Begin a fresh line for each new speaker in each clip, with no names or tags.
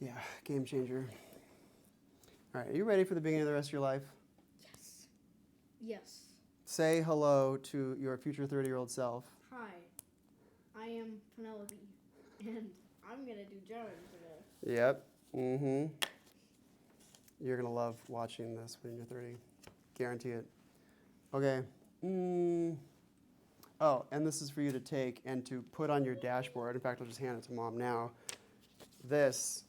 Yeah, game changer. All right, are you ready for the beginning of the rest of your life?
Yes. Yes.
Say hello to your future 30-year-old self.
Hi, I am Penelope, and I'm gonna do drawing today.
Yep. Mm-hmm. You're going to love watching this when you're 30. Guarantee it. Okay. Oh, and this is for you to take and to put on your dashboard. In fact, I'll just hand it to Mom now. That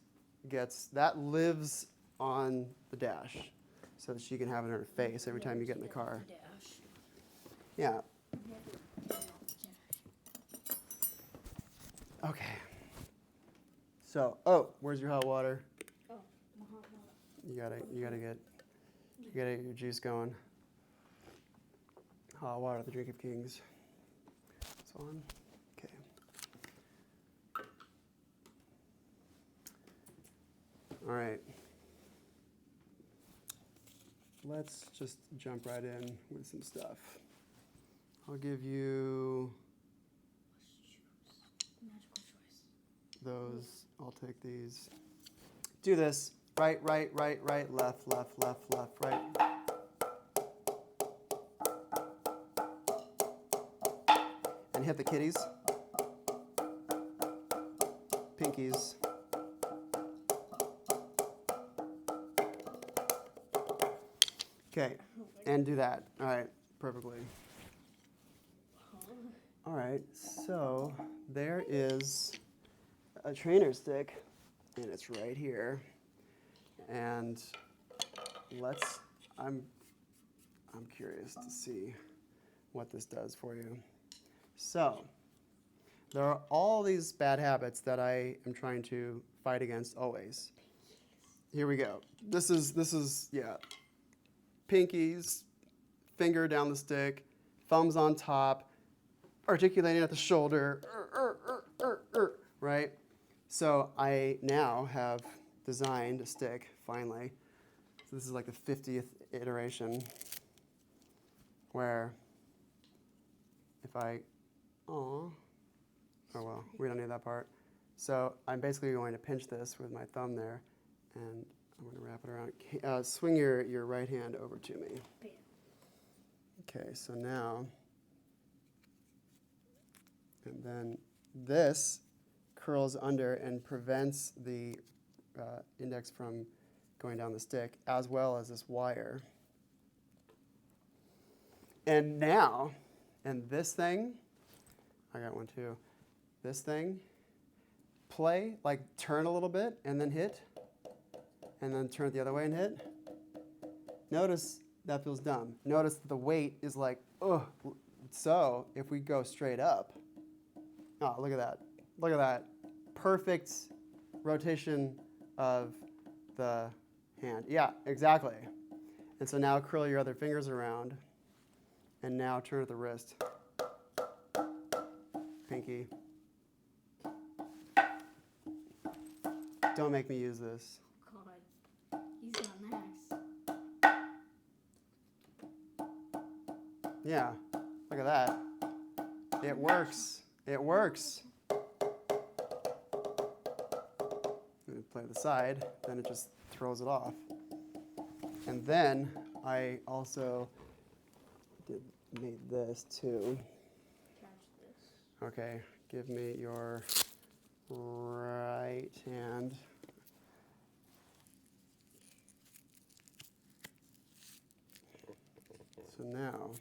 lives on the dash so that she can have it in her face every time you get in the car. Yeah. Okay. So, where's your hot water?
Oh, my hot water.
You gotta get your juice going. Hot water, the drink of kings. It's on. Okay. All right. Let's just jump right in with some stuff. I'll give you
Magical choice.
those. I'll take these. Do this. Right, right, right, right, left, left, left, left, right. And hit the kitties. Pinkies. Okay, and do that. All right, perfectly. All right, so there is a trainer stick, and it's right here. And I'm curious to see what this does for you. So, there are all these bad habits that I am trying to fight against always. Here we go. This is yeah. Pinkies, finger down the stick, thumbs on top, articulating at the shoulder, right? So I now have designed a stick, finally. So this is like the 50th iteration, where if oh well, we don't need that part. So I'm basically going to pinch this with my thumb there, and I'm going to wrap it around. Swing your right hand over to me. Okay, so now, and then this curls under and prevents the index from going down the stick, as well as this wire. And now, and this thing, I got one too. This thing, play, like turn a little bit and then hit, and then turn it the other way and hit. Notice that feels dumb. Notice that the weight is like, ugh. So if we go straight up, oh, look at that. Look at that. Perfect rotation of the hand. Yeah, exactly. And so now curl your other fingers around, and now turn at the wrist. Pinky. Don't make me use this.
God, he's got max.
Yeah, look at that. It works. It works. You play the side, then it just throws it off. And then I also made this too.
Catch this.
Okay, give me your right hand. So now,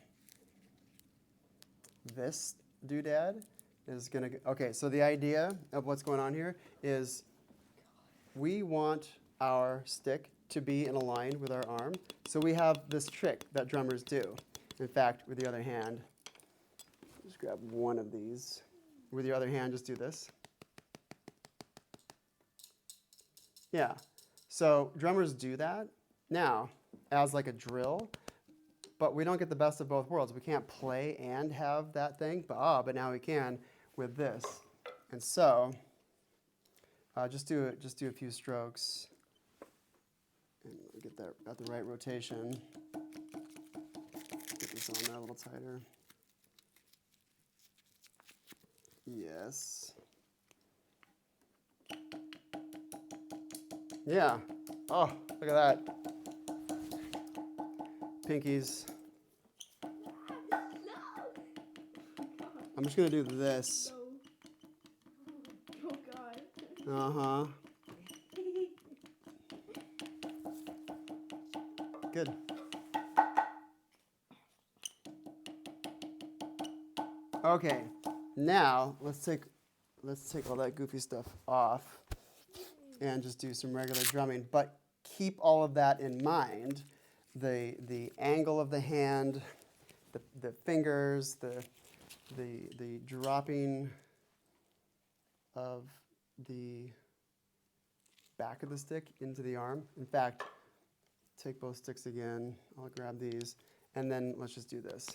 this doodad is going to, okay, so the idea of what's going on here is we want our stick to be in a line with our arm. So we have this trick that drummers do. In fact, with the other hand, just grab one of these. With your other hand, just do this. Yeah, so drummers do that now as like a drill, but we don't get the best of both worlds. We can't play and have that thing, but now we can with this. And so just do a few strokes and get that at the right rotation. Get this on there a little tighter. Yes. Yeah. Oh, look at that. Pinkies. I'm just gonna do this.
No. Oh God.
Uh-huh. Good. Okay. Now let's take all that goofy stuff off and just do some regular drumming. But keep all of that in mind. The angle of the hand, the fingers, the dropping of the back of the stick into the arm. In fact, take both sticks again. I'll grab these, and then let's just do this.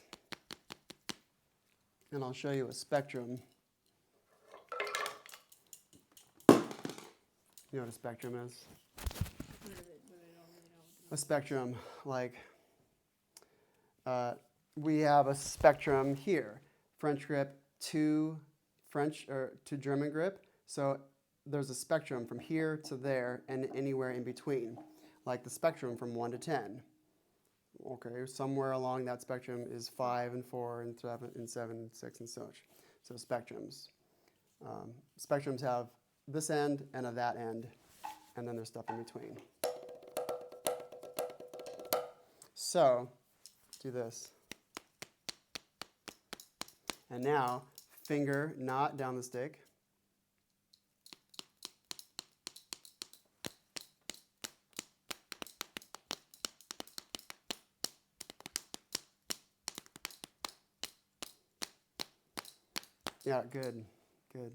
And I'll show you a spectrum. You know what a spectrum is? A spectrum, like we have a spectrum here, French grip to German grip. So there's a spectrum from here to there and anywhere in between, like the spectrum from 1 to 10. Okay, somewhere along that spectrum is 5 and 4 and 7 and 7 and 6 and such. So spectrums. Spectrums have this end and that end, and then there's stuff in between. So, do this. And now, finger not down the stick. Yeah, good, good.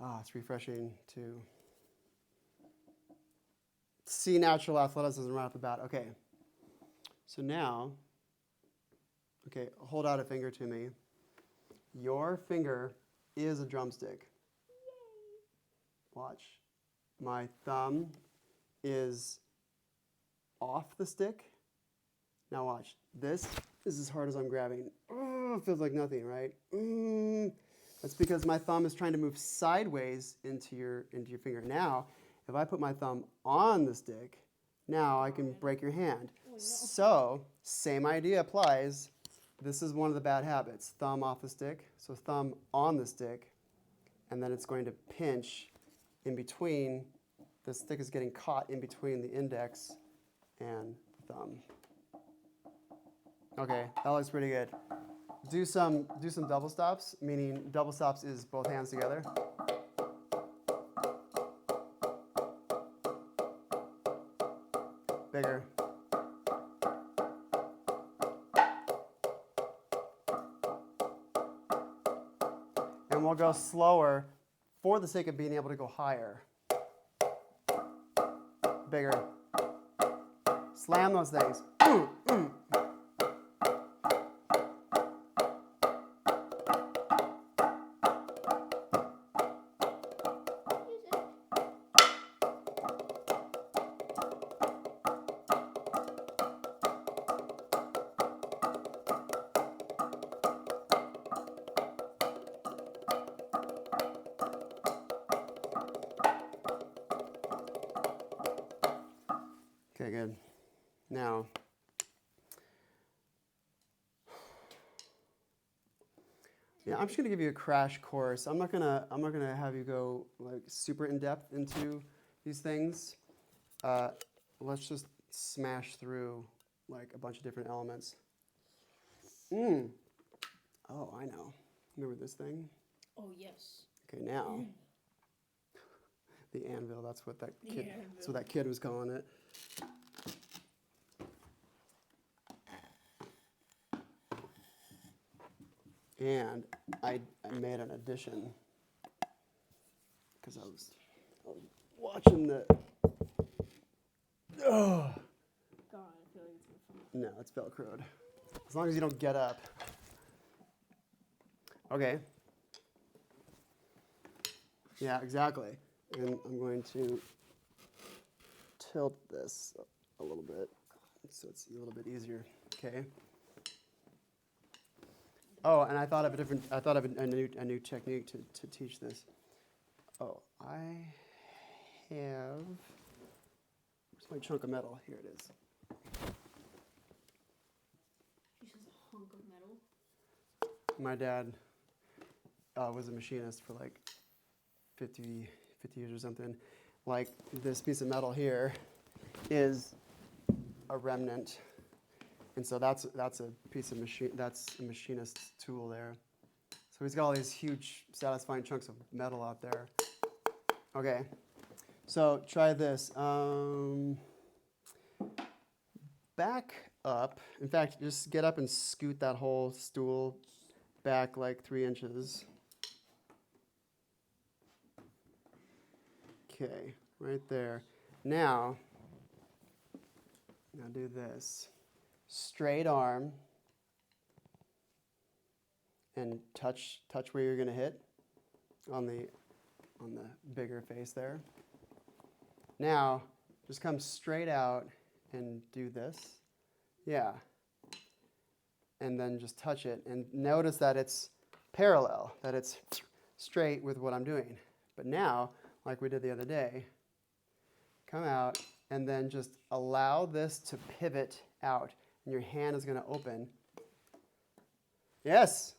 Ah, it's refreshing to see natural athleticism right off the bat. Okay, so now, okay, hold out a finger to me. Your finger is a drumstick. Watch. My thumb is off the stick. Now watch. This is as hard as I'm grabbing. Oh, it feels like nothing, right? That's because my thumb is trying to move sideways into your finger. Now, if I put my thumb on the stick, now I can break your hand. So, same idea applies. This is one of the bad habits. Thumb off the stick. So thumb on the stick, and then it's going to pinch in between. The stick is getting caught in between the index and the thumb. Okay, that looks pretty good. Do some double stops, meaning double stops is both hands together. Bigger. And we'll go slower for the sake of being able to go higher. Bigger. Slam those things. Okay, good. Now, yeah, I'm just gonna give you a crash course. I'm not gonna have you go like super in depth into these things. Let's just smash through like a bunch of different elements. Oh, I know. Remember this thing?
Oh yes.
Okay, now the anvil. That's what that kid. That's what that kid was calling it. And I made an addition because I was watching the. Oh.
God, I feel like it's gonna fall.
No, it's Velcroed. As long as you don't get up. Okay. Yeah, exactly. And I'm going to tilt this a little bit so it's a little bit easier. Okay. Oh, and I thought of a new technique to teach this. Oh, I have My chunk of metal. Here it is.
It's just a hunk of metal.
My dad was a machinist for like 50 years or something. Like this piece of metal here is a remnant, and so that's a piece of that's a machinist's tool there. So he's got all these huge, satisfying chunks of metal out there. Okay, so try this. Back up. In fact, just get up and scoot that whole stool back like 3 inches. Okay, right there. Now do this. Straight arm and touch where you're going to hit on the bigger face there. Now, just come straight out and do this. Yeah. And then just touch it and notice that it's parallel, that it's straight with what I'm doing. But now, like we did the other day, come out and then just allow this to pivot out. And your hand is going to open. Yes.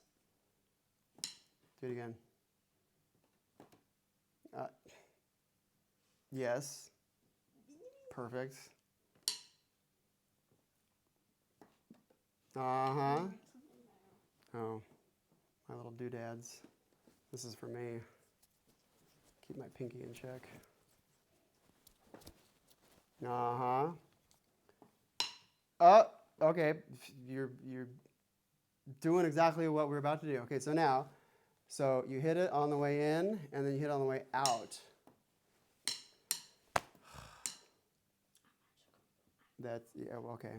Do it again. Yes. Perfect. Uh-huh. Oh, my little doodads. This is for me. Keep my pinky in check. Uh-huh. Okay. You're doing exactly what we're about to do. Okay, so now, so you hit it on the way in, and then you hit it on the way out. That's, yeah, okay.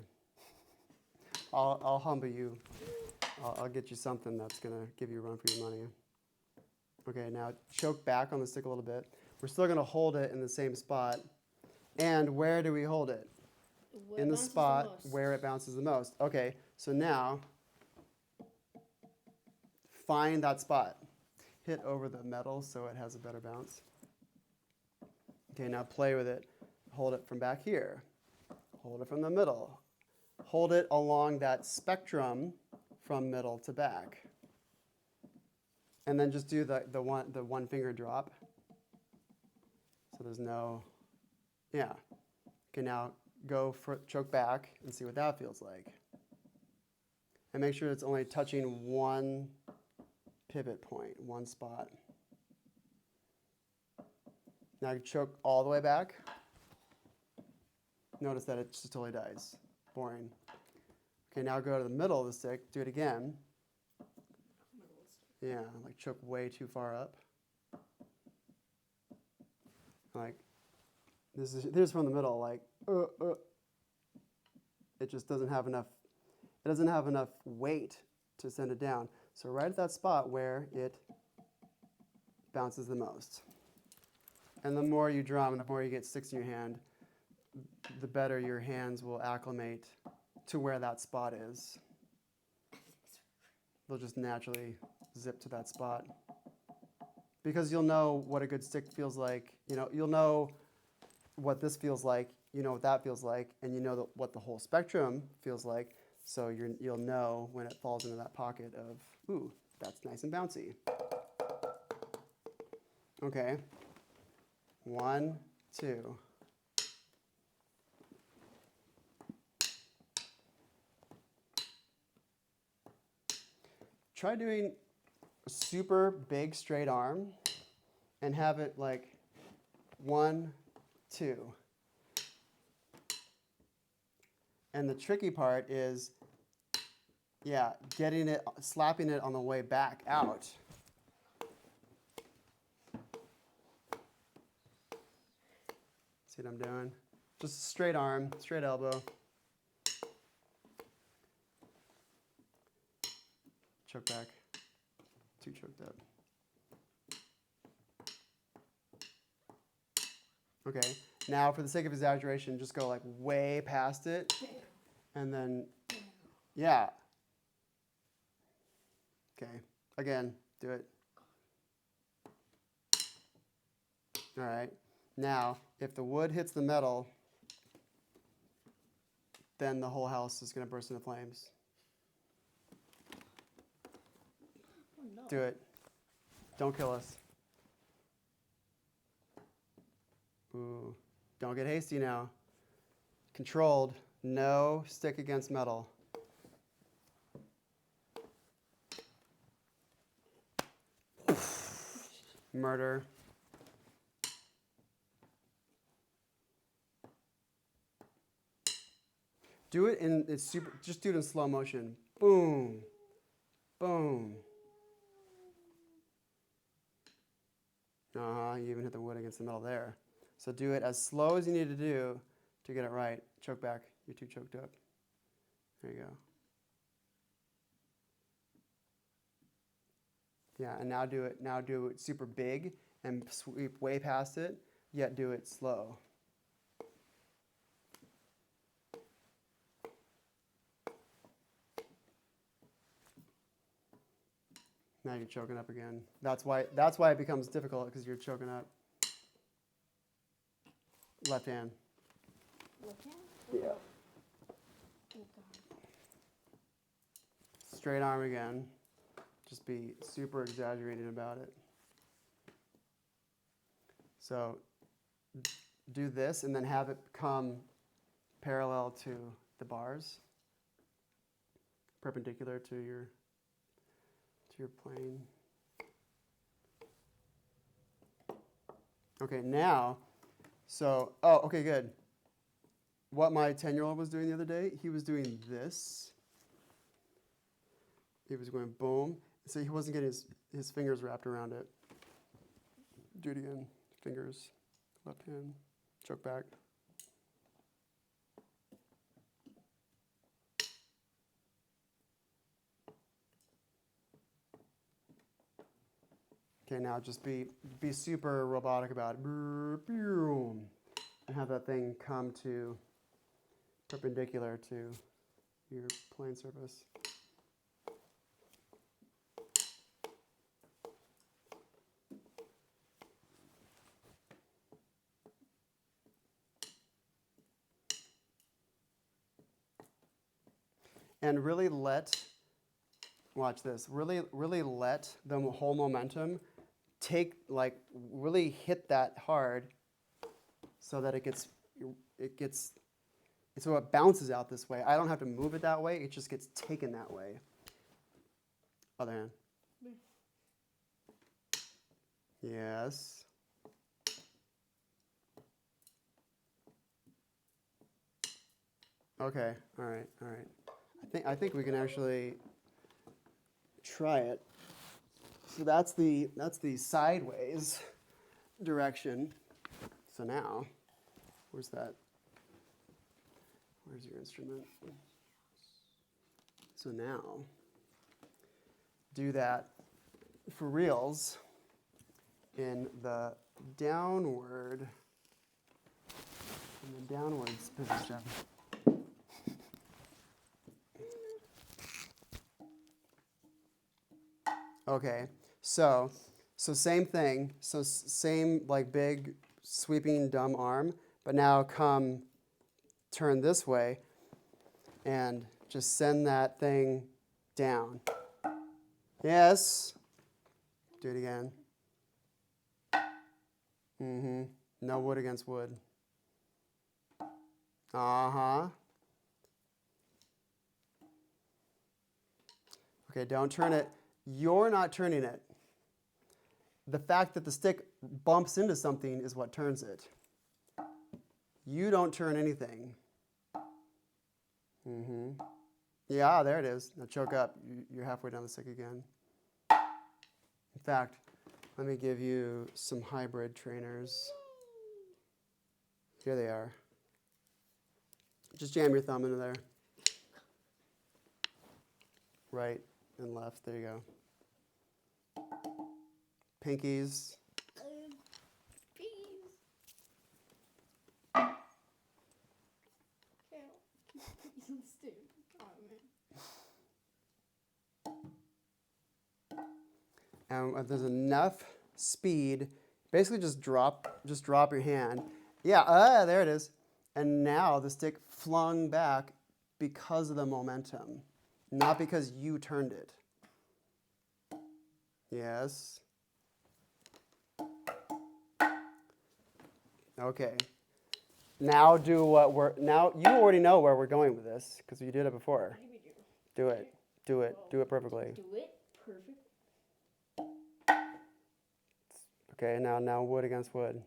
I'll humble you. I'll get you something that's going to give you a run for your money. Okay, now choke back on the stick a little bit. We're still going to hold it in the same spot. And where do we hold it? In the spot where it bounces the most. Okay, so now find that spot. Hit over the metal so it has a better bounce. Okay, now play with it. Hold it from back here. Hold it from the middle. Hold it along that spectrum from middle to back. And then just do the one finger drop. So there's no, yeah. Okay, now go for choke back and see what that feels like. And make sure it's only touching one pivot point, one spot. Now choke all the way back. Notice that it just totally dies. Boring. Okay, now go to the middle of the stick. Do it again. Yeah, like choke way too far up. Like, here's from the middle, like, it just doesn't have enough, it doesn't have enough weight to send it down. So right at that spot where it bounces the most. And the more you drum and the more you get sticks in your hand, the better your hands will acclimate to where that spot is. They'll just naturally zip to that spot. Because you'll know what a good stick feels like. You know, you'll know what this feels like, you know what that feels like, and you know what the whole spectrum feels like. So you'll know when it falls into that pocket of, ooh, that's nice and bouncy. Okay. 1, 2. Try doing a super big straight arm and have it like 1, 2. And the tricky part is, yeah, getting it, slapping it on the way back out. See what I'm doing? Just straight arm, straight elbow. Choke back. Too choked up. Okay, now for the sake of exaggeration, just go like way past it. And then, yeah. Okay, again, do it. All right, now if the wood hits the metal, then the whole house is going to burst into flames.
Oh, no.
Do it. Don't kill us. Ooh. Don't get hasty now. Controlled. No stick against metal. Murder. Do it in it's super. Just do it in slow motion. Boom, boom. You even hit the wood against the metal there. So do it as slow as you need to do to get it right. Choke back. You're too choked up. There you go. Yeah, and now do it. Now do it super big and sweep way past it. Yet do it slow. Now you're choking up again. That's why it becomes difficult, because you're choking up. Left hand.
Left hand?
Yeah.
Oh, God.
Straight arm again. Just be super exaggerated about it. So do this and then have it come parallel to the bars, perpendicular to your plane. Okay, now, okay, good. What my 10-year-old was doing the other day, he was doing this. He was going boom. So he wasn't getting his fingers wrapped around it. Do it again. Fingers, left hand, choke back. Okay, now just be super robotic about it. Boom. And have that thing come to perpendicular to your plane surface. And really watch this, really let the whole momentum really hit that hard so that so it bounces out this way. I don't have to move it that way, it just gets taken that way. Other hand. Yes. Okay, all right. I think we can actually try it. So that's the sideways direction. So now, where's your instrument? So now, do that for reals in the downwards position. Okay, so same thing. So same like big sweeping dumb arm, but now turn this way and just send that thing down. Yes. Do it again. No wood against wood. Uh-huh. Okay, don't turn it. You're not turning it. The fact that the stick bumps into something is what turns it. You don't turn anything. Yeah, there it is. Now choke up. You're halfway down the stick again. In fact, let me give you some hybrid trainers. Here they are. Just jam your thumb into there. Right and left. There you go. Pinkies.
Peas. You're stupid. Oh, man.
And if there's enough speed, basically just drop your hand. Yeah, there it is. And now the stick flung back because of the momentum, not because you turned it. Yes. Okay. Now do what now you already know where we're going with this because you did it before.
Maybe do.
Do it. Do it. Do it perfectly.
Do it perfect.
Okay, now wood against wood.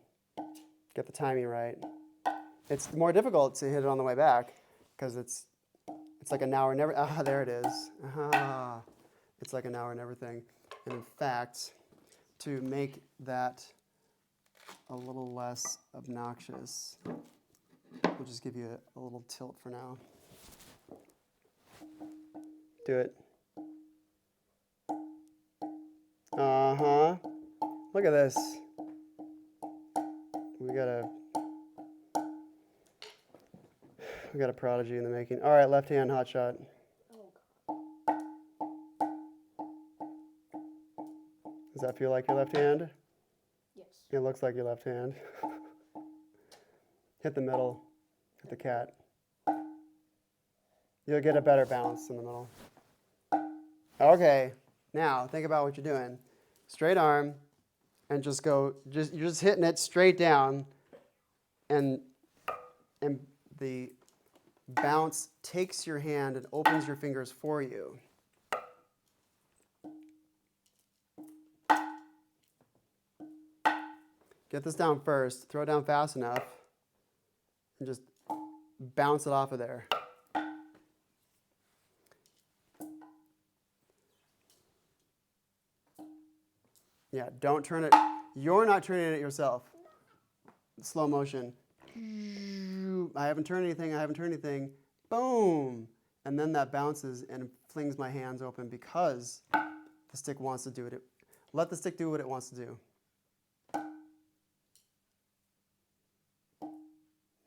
Get the timing right. It's more difficult to hit it on the way back because it's like a now or never. Ah, there it is. Ah, it's like a now or never thing. And in fact, to make that a little less obnoxious, we'll just give you a little tilt for now. Do it. Uh-huh. Look at this. We got a prodigy in the making. All right, left hand hot shot.
Oh God.
Does that feel like your left hand?
Yes.
It looks like your left hand. Hit the middle. Hit the cat. You'll get a better bounce in the middle. Okay, now think about what you're doing. Straight arm, and you're just hitting it straight down, and the bounce takes your hand and opens your fingers for you. Get this down first, throw it down fast enough, and just bounce it off of there. Yeah, don't turn it. You're not turning it yourself. Slow motion. I haven't turned anything. Boom! And then that bounces and flings my hands open because the stick wants to do it. Let the stick do what it wants to do.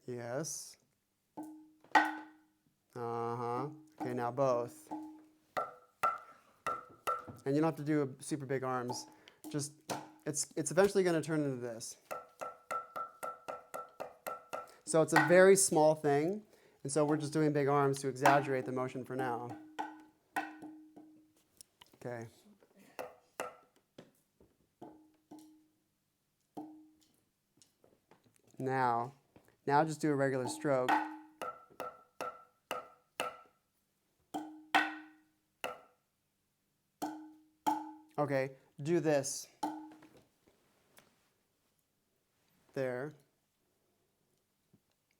Yes. Uh-huh. Okay, now both. And you don't have to do super big arms. Just, it's eventually going to turn into this. So it's a very small thing, and so we're just doing big arms to exaggerate the motion for now. Okay. Now just do a regular stroke. Okay, do this. There.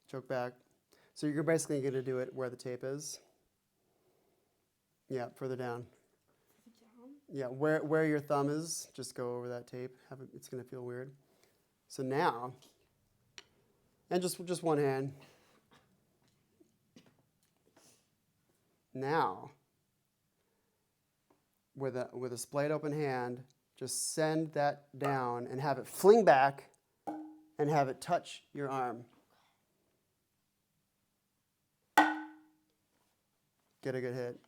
Choke back. So you're basically going to do it where the tape is. Yeah, further down. Yeah, where your thumb is, just go over that tape. It's going to feel weird. So now, and just one hand. Now, with a splayed open hand, just send that down and have it fling back and have it touch your arm. Get a good hit.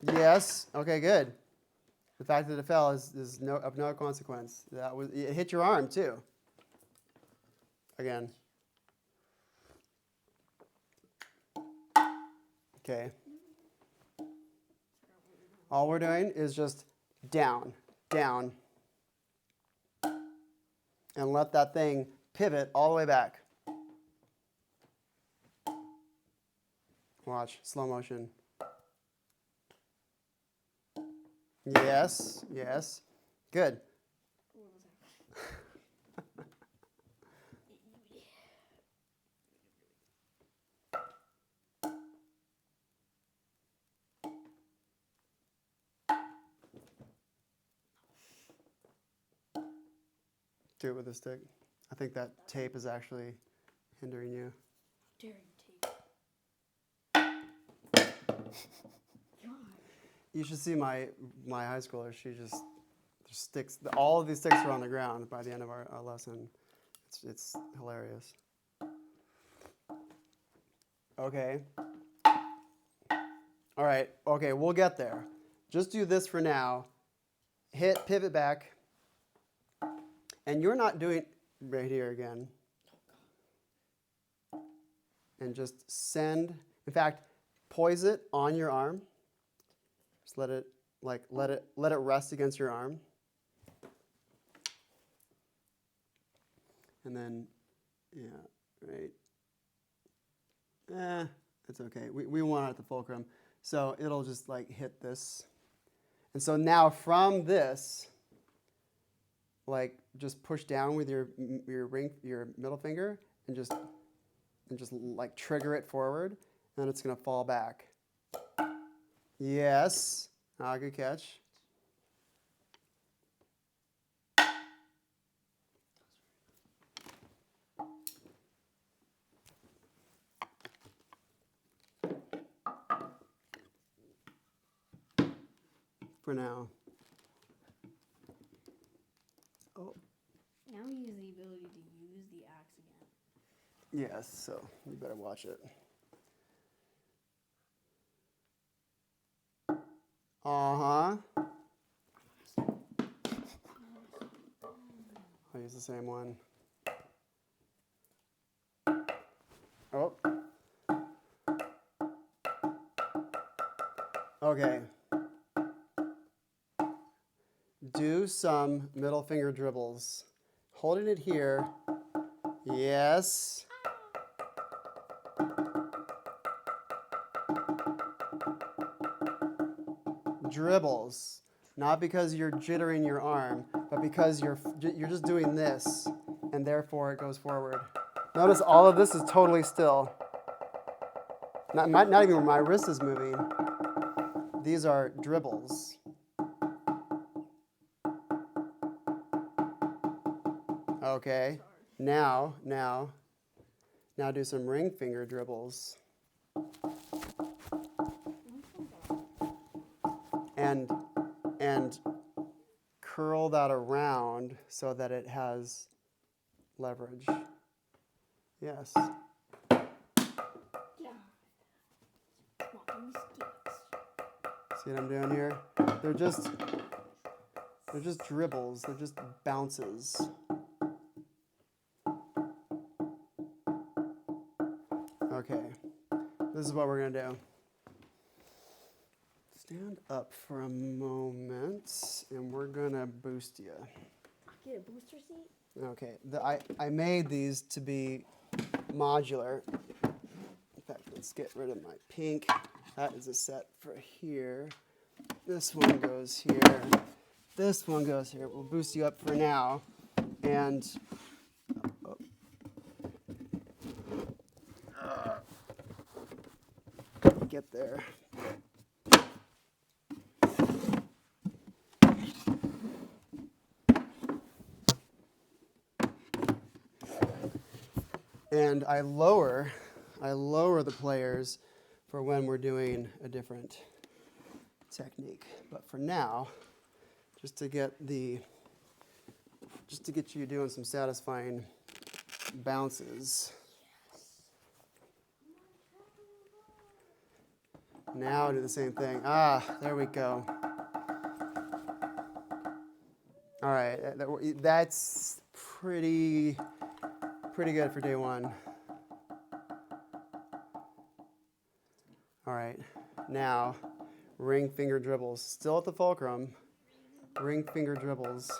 Yes. Okay, good. The fact that it fell is of no consequence. It hit your arm too. Again. Okay. All we're doing is just down, down. And let that thing pivot all the way back. Watch, slow motion. Yes, yes. Good. Do it with a stick. I think that tape is actually hindering you.
Daring tape.
You should see my high schooler. Sticks. All of these sticks are on the ground by the end of our lesson. It's hilarious. Okay. All right. Okay, we'll get there. Just do this for now. Hit, pivot back. And you're not doing right here again. and just send, in fact, poise it on your arm. Just let it rest against your arm. And then, yeah, right. It's okay. We want it at the fulcrum. So it'll just like hit this. And so now from this, like just push down with your middle finger and just like trigger it forward, and then it's gonna fall back. Yes. Ah, good catch. For now. Oh.
Now he has the ability to use the axe again.
Yes, so you better watch it. Uh-huh. I'll use the same one. Oh. Okay. Do some middle finger dribbles. Holding it here. Yes. Dribbles. Not because you're jittering your arm, but because you're just doing this, and therefore it goes forward. Notice all of this is totally still. Not even where my wrist is moving. These are dribbles. Okay. Now do some ring finger dribbles. And curl that around so that it has leverage. Yes.
Yeah. Walking sticks.
See what I'm doing here? They're just dribbles. They're just bounces. Okay. This is what we're gonna do. Stand up for a moment, and we're gonna boost you.
Get a booster seat?
Okay, I made these to be modular. In fact, let's get rid of my pink. That is a set for here. This one goes here. This one goes here. We'll boost you up for now. And get there. And I lower the players for when we're doing a different technique. But for now, just to get you doing some satisfying bounces. Now do the same thing. Ah, there we go. All right, that's pretty good for day one. All right, now ring finger dribbles. Still at the fulcrum. Ring finger dribbles.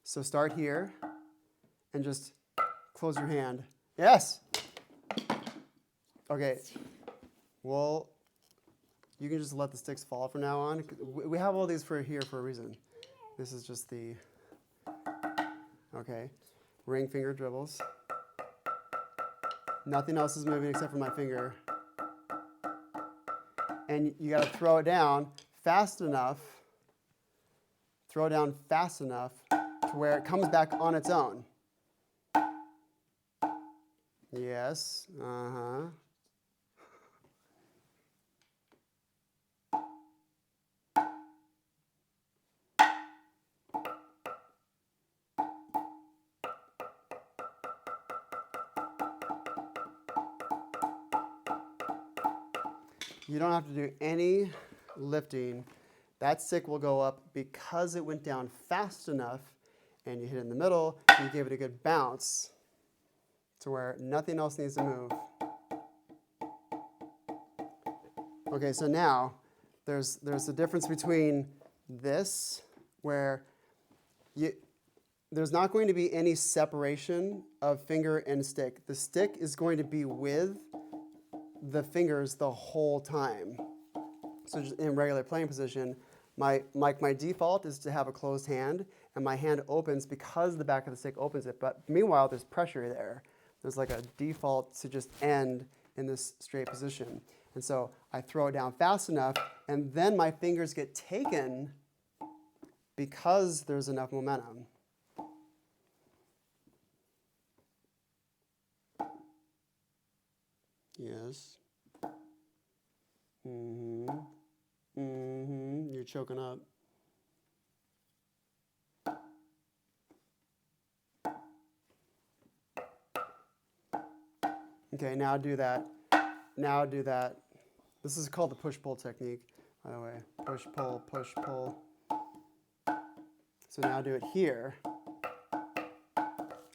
So start here and just close your hand. Yes. Okay. Well, you can just let the sticks fall from now on. We have all these here for a reason. This is just the, okay. Ring finger dribbles. Nothing else is moving except for my finger. And you gotta throw it down fast enough. Throw it down fast enough to where it comes back on its own. Yes, uh-huh. You don't have to do any lifting. That stick will go up because it went down fast enough and you hit it in the middle, and you give it a good bounce to where nothing else needs to move. Okay, so now there's a difference between this, where there's not going to be any separation of finger and stick. The stick is going to be with the fingers the whole time. So just in regular playing position, my default is to have a closed hand, and my hand opens because the back of the stick opens it. But meanwhile, there's pressure there. There's like a default to just end in this straight position. And so I throw it down fast enough, and then my fingers get taken because there's enough momentum. Yes. Mm-hmm. Mm-hmm. You're choking up. Okay, now do that. Now do that. This is called the push-pull technique, by the way. Push-pull, push-pull. So now do it here.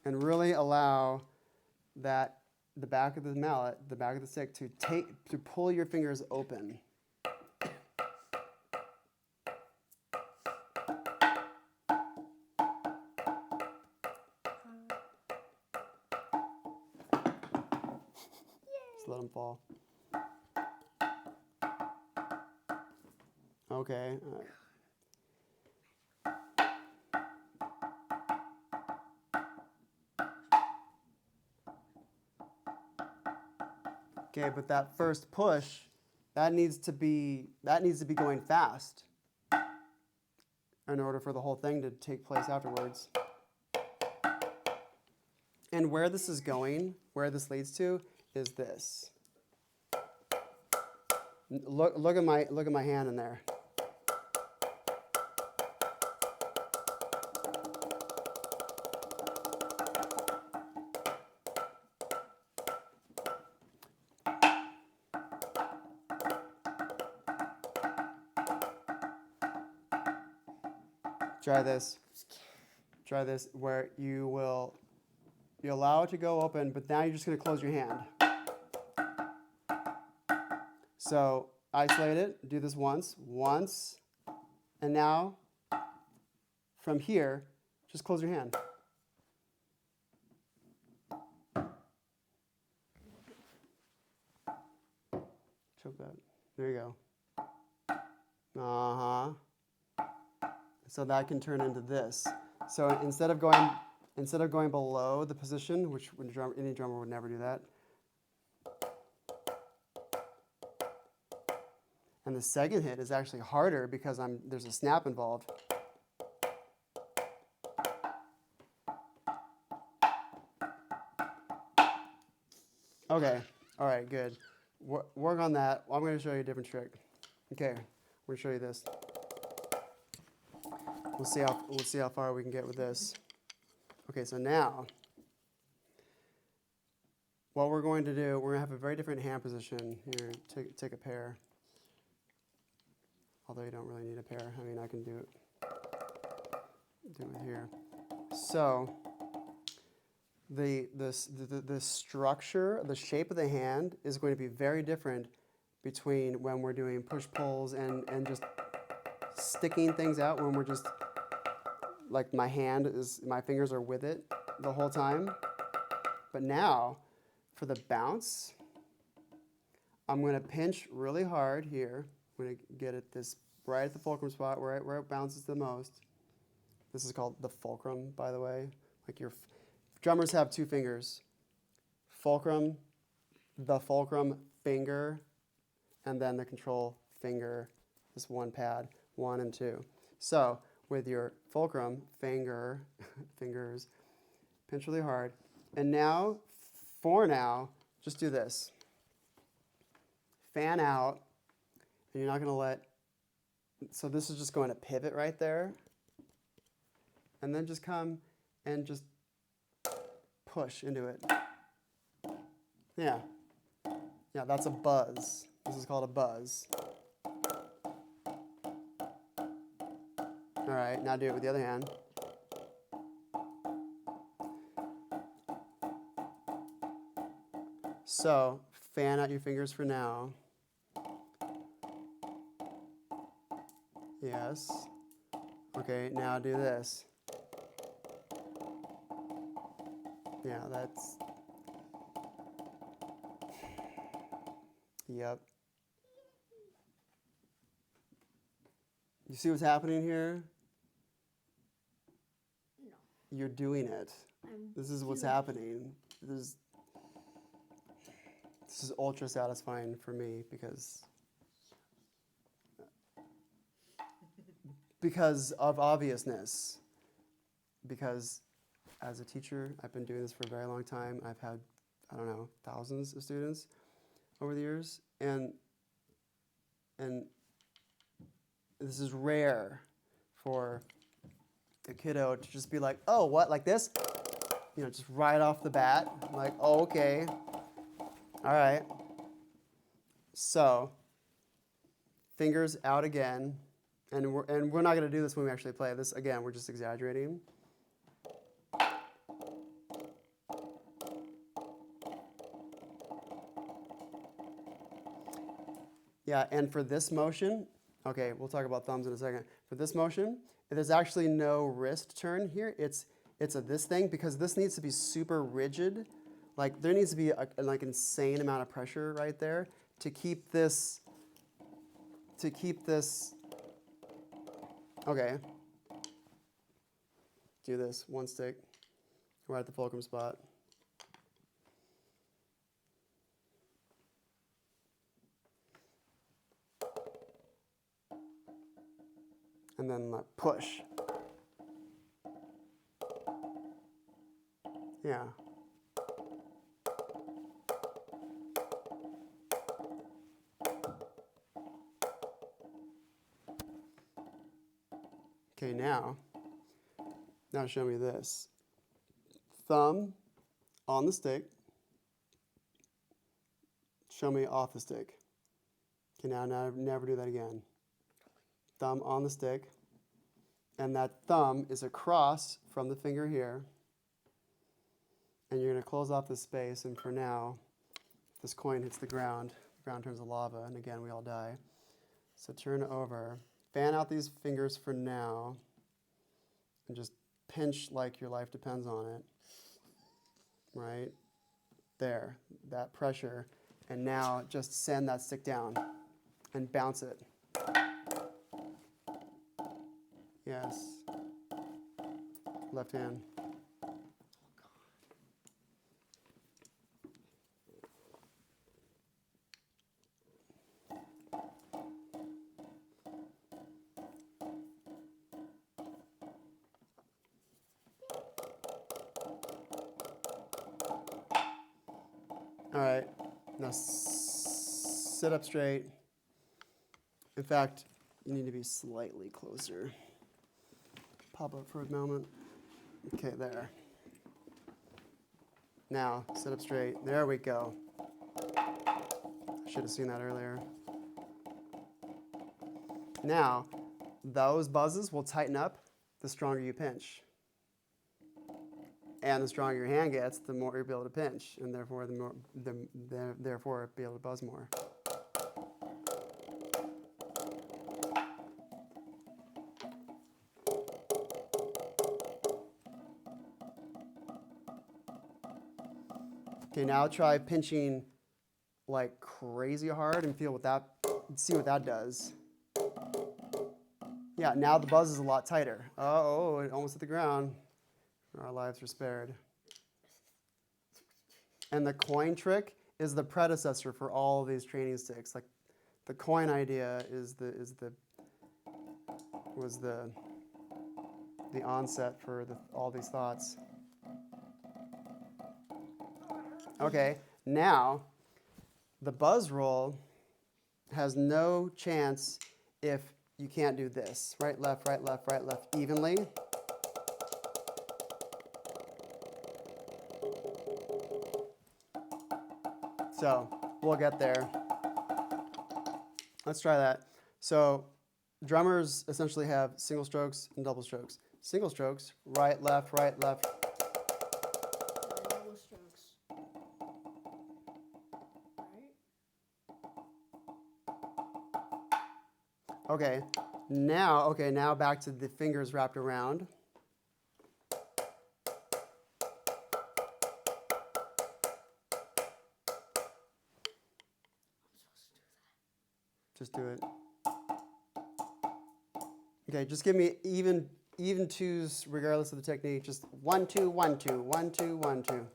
And really allow that the back of the mallet, the back of the stick, to pull your fingers open. Just let them fall. Okay. Okay, but that first push, that needs to be going fast in order for the whole thing to take place afterwards. And where this is going, where this leads to, is this. Look at my hand in there. Try this. Try this where you allow it to go open, but now you're just going to close your hand. So isolate it, do this once, and now from here, just close your hand. Choke that. There you go. Uh-huh. So that can turn into this. So instead of going below the position, which any drummer would never do that. And the second hit is actually harder because there's a snap involved. Okay, all right, good. Work on that. I'm going to show you a different trick. Okay, I'm going to show you this. We'll see how far we can get with this. Okay, so now what we're going to do, we're going to have a very different hand position here. Take a pair. Although you don't really need a pair. I mean, I can do it here. So the structure, the shape of the hand is going to be very different between when we're doing push-pulls and just sticking things out, when we're just, like my fingers are with it the whole time. But now, for the bounce, I'm going to pinch really hard here. I'm going to get it right at the fulcrum spot, where it bounces the most. This is called the fulcrum, by the way. Like drummers have two fingers. Fulcrum, the fulcrum finger, and then the control finger, this one pad, 1 and 2. So with your fulcrum fingers, pinch really hard. And now, just do this. Fan out, and you're not going to so this is just going to pivot right there. And then just come and just push into it. Yeah. Yeah, that's a buzz. This is called a buzz. All right, now do it with the other hand. So fan out your fingers for now. Yes. Okay, now do this. Yeah, that's... Yep. You see what's happening here?
No.
You're doing it. This is what's happening. This is ultra satisfying for me because of obviousness. Because as a teacher, I've been doing this for a very long time. I've had, I don't know, thousands of students over the years, and this is rare for a kiddo to just be like, oh, what, like this? You know, just right off the bat, like, oh, okay, all right. So, fingers out again, and we're not going to do this when we actually play this. Again, we're just exaggerating. Yeah, and for this motion, okay, we'll talk about thumbs in a second. For this motion, there's actually no wrist turn here. It's this thing, because this needs to be super rigid. Like, there needs to be like insane amount of pressure right there to keep this, okay. Do this, one stick, right at the fulcrum spot. And then push. Yeah. Okay, now show me this. Thumb on the stick. Show me off the stick. Okay, now never do that again. Thumb on the stick. And that thumb is across from the finger here. And you're going to close off this space, and for now, this coin hits the ground turns to lava, and again, we all die. So turn over. Fan out these fingers for now, and just pinch like your life depends on it. Right? There, that pressure. And now just send that stick down and bounce it. Yes. Left hand. All right, now sit up straight. In fact, you need to be slightly closer. Pop up for a moment. Okay, there. Now, sit up straight. There we go. Should have seen that earlier. Now, those buzzes will tighten up the stronger you pinch. And the stronger your hand gets, the more you'll be able to pinch, and therefore therefore be able to buzz more. Okay, now try pinching like crazy hard and see what that does. Yeah, now the buzz is a lot tighter. Oh, it almost hit the ground. Our lives are spared. And the coin trick is the predecessor for all of these training sticks. Like, the coin idea was the onset for all these thoughts. Okay, now the buzz roll has no chance if you can't do this. Right, left, evenly. So we'll get there. Let's try that. So drummers essentially have single strokes and double strokes. Single strokes, right, left, right, left.
Double strokes.
Okay, now back to the fingers wrapped around. Just do it. Okay, just give me even twos regardless of the technique. Just 1, 2, 1, 2, 1, 2, 1, 2.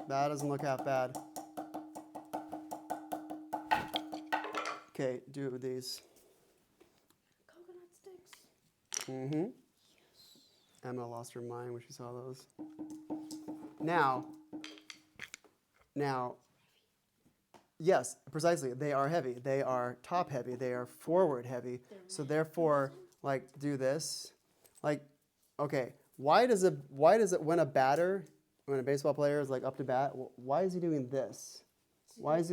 That doesn't look half bad. Okay, do it with these.
Coconut sticks.
Mm-hmm. Emma lost her mind when she saw those. Now, yes, precisely. They are heavy. They are top heavy. They are forward heavy. So therefore, like, do this. Like, okay, why does it when a baseball player is like up to bat, why is he doing this? Why is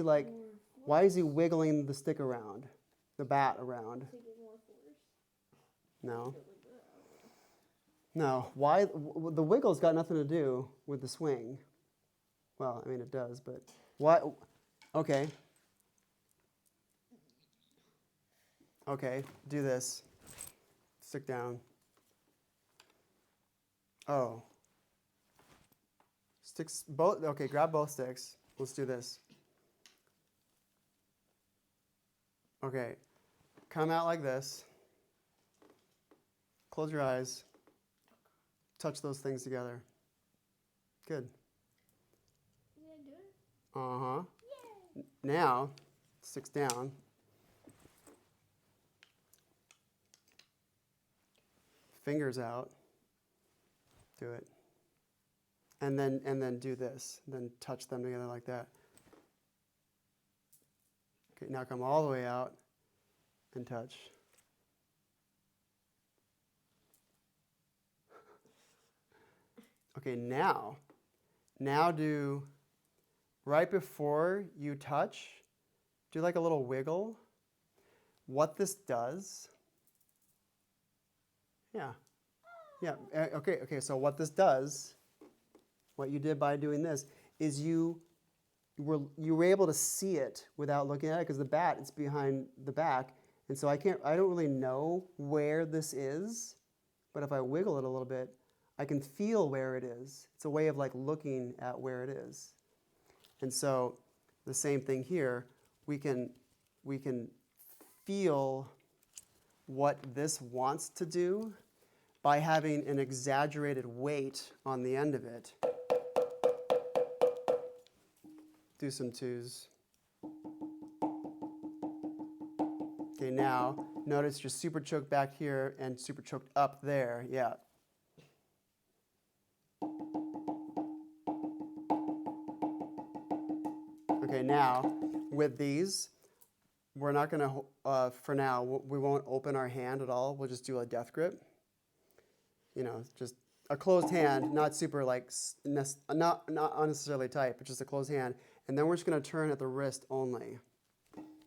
he wiggling the stick around, the bat around?
To get more force.
No. No. Why the wiggle's got nothing to do with the swing. Well, I mean it does, but why? Okay. Okay, do this. Stick down. Oh. Sticks both. Okay, grab both sticks. Let's do this. Okay. Come out like this. Close your eyes. Touch those things together. Good.
You gonna do it?
Uh-huh.
Yay!
Now, sticks down. Fingers out. Do it. And then do this. Then touch them together like that. Okay, now come all the way out and touch. Okay, now do, right before you touch, do like a little wiggle. What this does, yeah, okay, so what this does, what you did by doing this, is you were able to see it without looking at it because the bat is behind the back, and so I don't really know where this is, but if I wiggle it a little bit, I can feel where it is. It's a way of like looking at where it is. And so the same thing here, we can feel what this wants to do by having an exaggerated weight on the end of it. Do some twos. Okay, now notice you're super choked back here and super choked up there. Yeah. Okay, now with these, we're not going to, for now, we won't open our hand at all. We'll just do a death grip. You know, just a closed hand, not super like, not unnecessarily tight, but just a closed hand. And then we're just going to turn at the wrist only.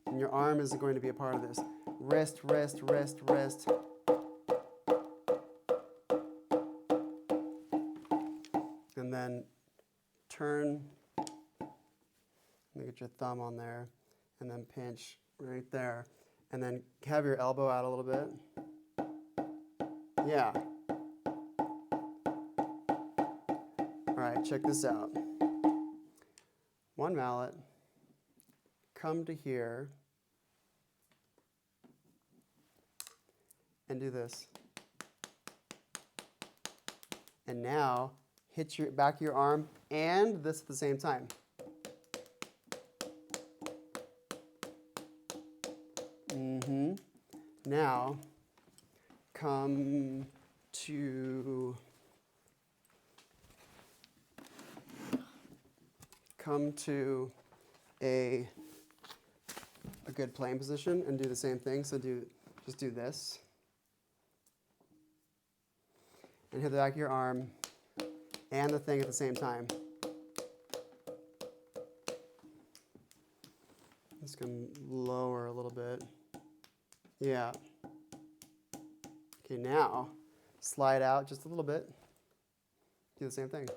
And your arm is going to be a part of this. Wrist, wrist, wrist, wrist. And then turn. Get your thumb on there, and then pinch right there. And then have your elbow out a little bit. Yeah. All right, check this out. One mallet, come to here, and do this. And now, hit your back of your arm and this at the same time. Now, come to a good playing position and do the same thing. So just do this. And hit the back of your arm and the thing at the same time. Just going to lower a little bit. Yeah. Okay, now slide out just a little bit. Do the same thing.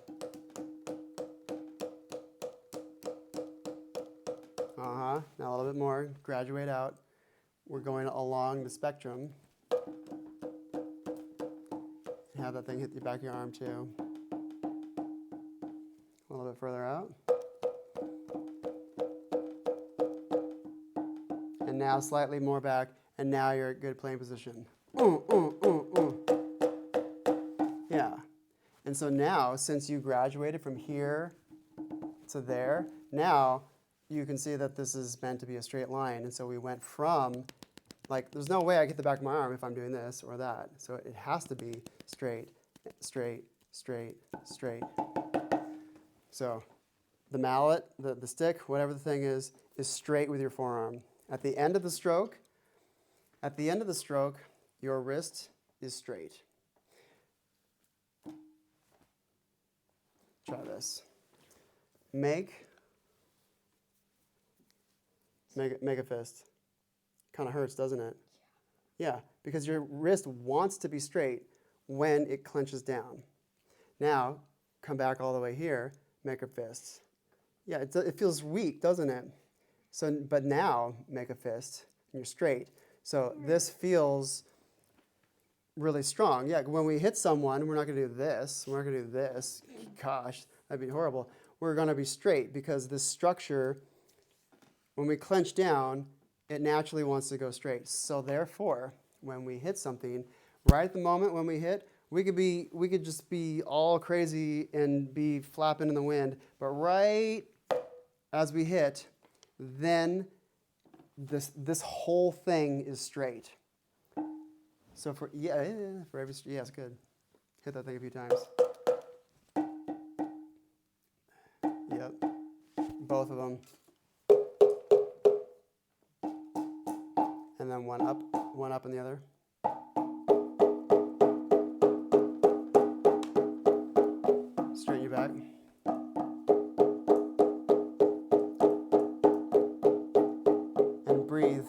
Now a little bit more. Graduate out. We're going along the spectrum. Have that thing hit the back of your arm too. A little bit further out. And now slightly more back, and now you're at good playing position. Yeah. And so now, since you graduated from here to there, now you can see that this is meant to be a straight line. And so we went from, like, there's no way I get the back of my arm if I'm doing this or that. So it has to be straight, straight, straight, straight. So the mallet, the stick, whatever the thing is straight with your forearm. At the end of the stroke, your wrist is straight. Try this. Make a fist. Kind of hurts, doesn't it? Yeah, because your wrist wants to be straight when it clenches down. Now, come back all the way here, make a fist. Yeah, it feels weak, doesn't it? So, but now, make a fist, and you're straight. So this feels really strong. Yeah, when we hit someone, we're not going to do this. We're not going to do this. Gosh, that'd be horrible. We're going to be straight because this structure, when we clench down, it naturally wants to go straight. So therefore, when we hit something, right at the moment when we hit, we could just be all crazy and be flapping in the wind. But right as we hit, then this whole thing is straight. So for every, yes, good. Hit that thing a few times. Yep, both of them. And then one up and the other. Straighten your back. And breathe.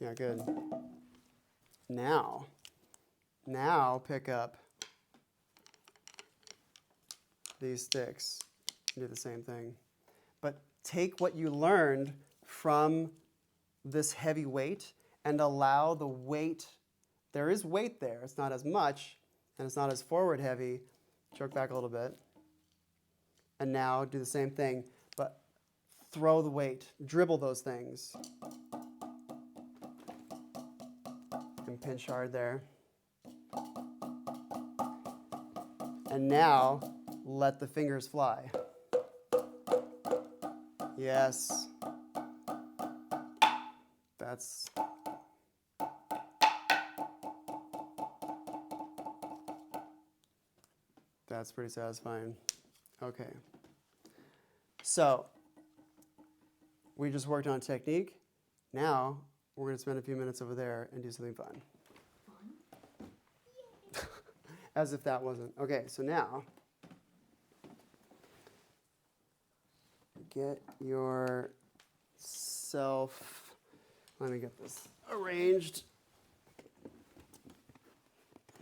Yeah, good. Now pick up these sticks and do the same thing. But take what you learned from this heavy weight and allow the weight, there is weight there, it's not as much, and it's not as forward heavy. Jerk back a little bit. And now do the same thing, but throw the weight, dribble those things. And pinch hard there. And now, let the fingers fly. Yes. That's pretty satisfying. Okay. So, we just worked on technique. Now, we're going to spend a few minutes over there and do something fun. As if that wasn't. Okay, so now, get yourself, let me get this arranged.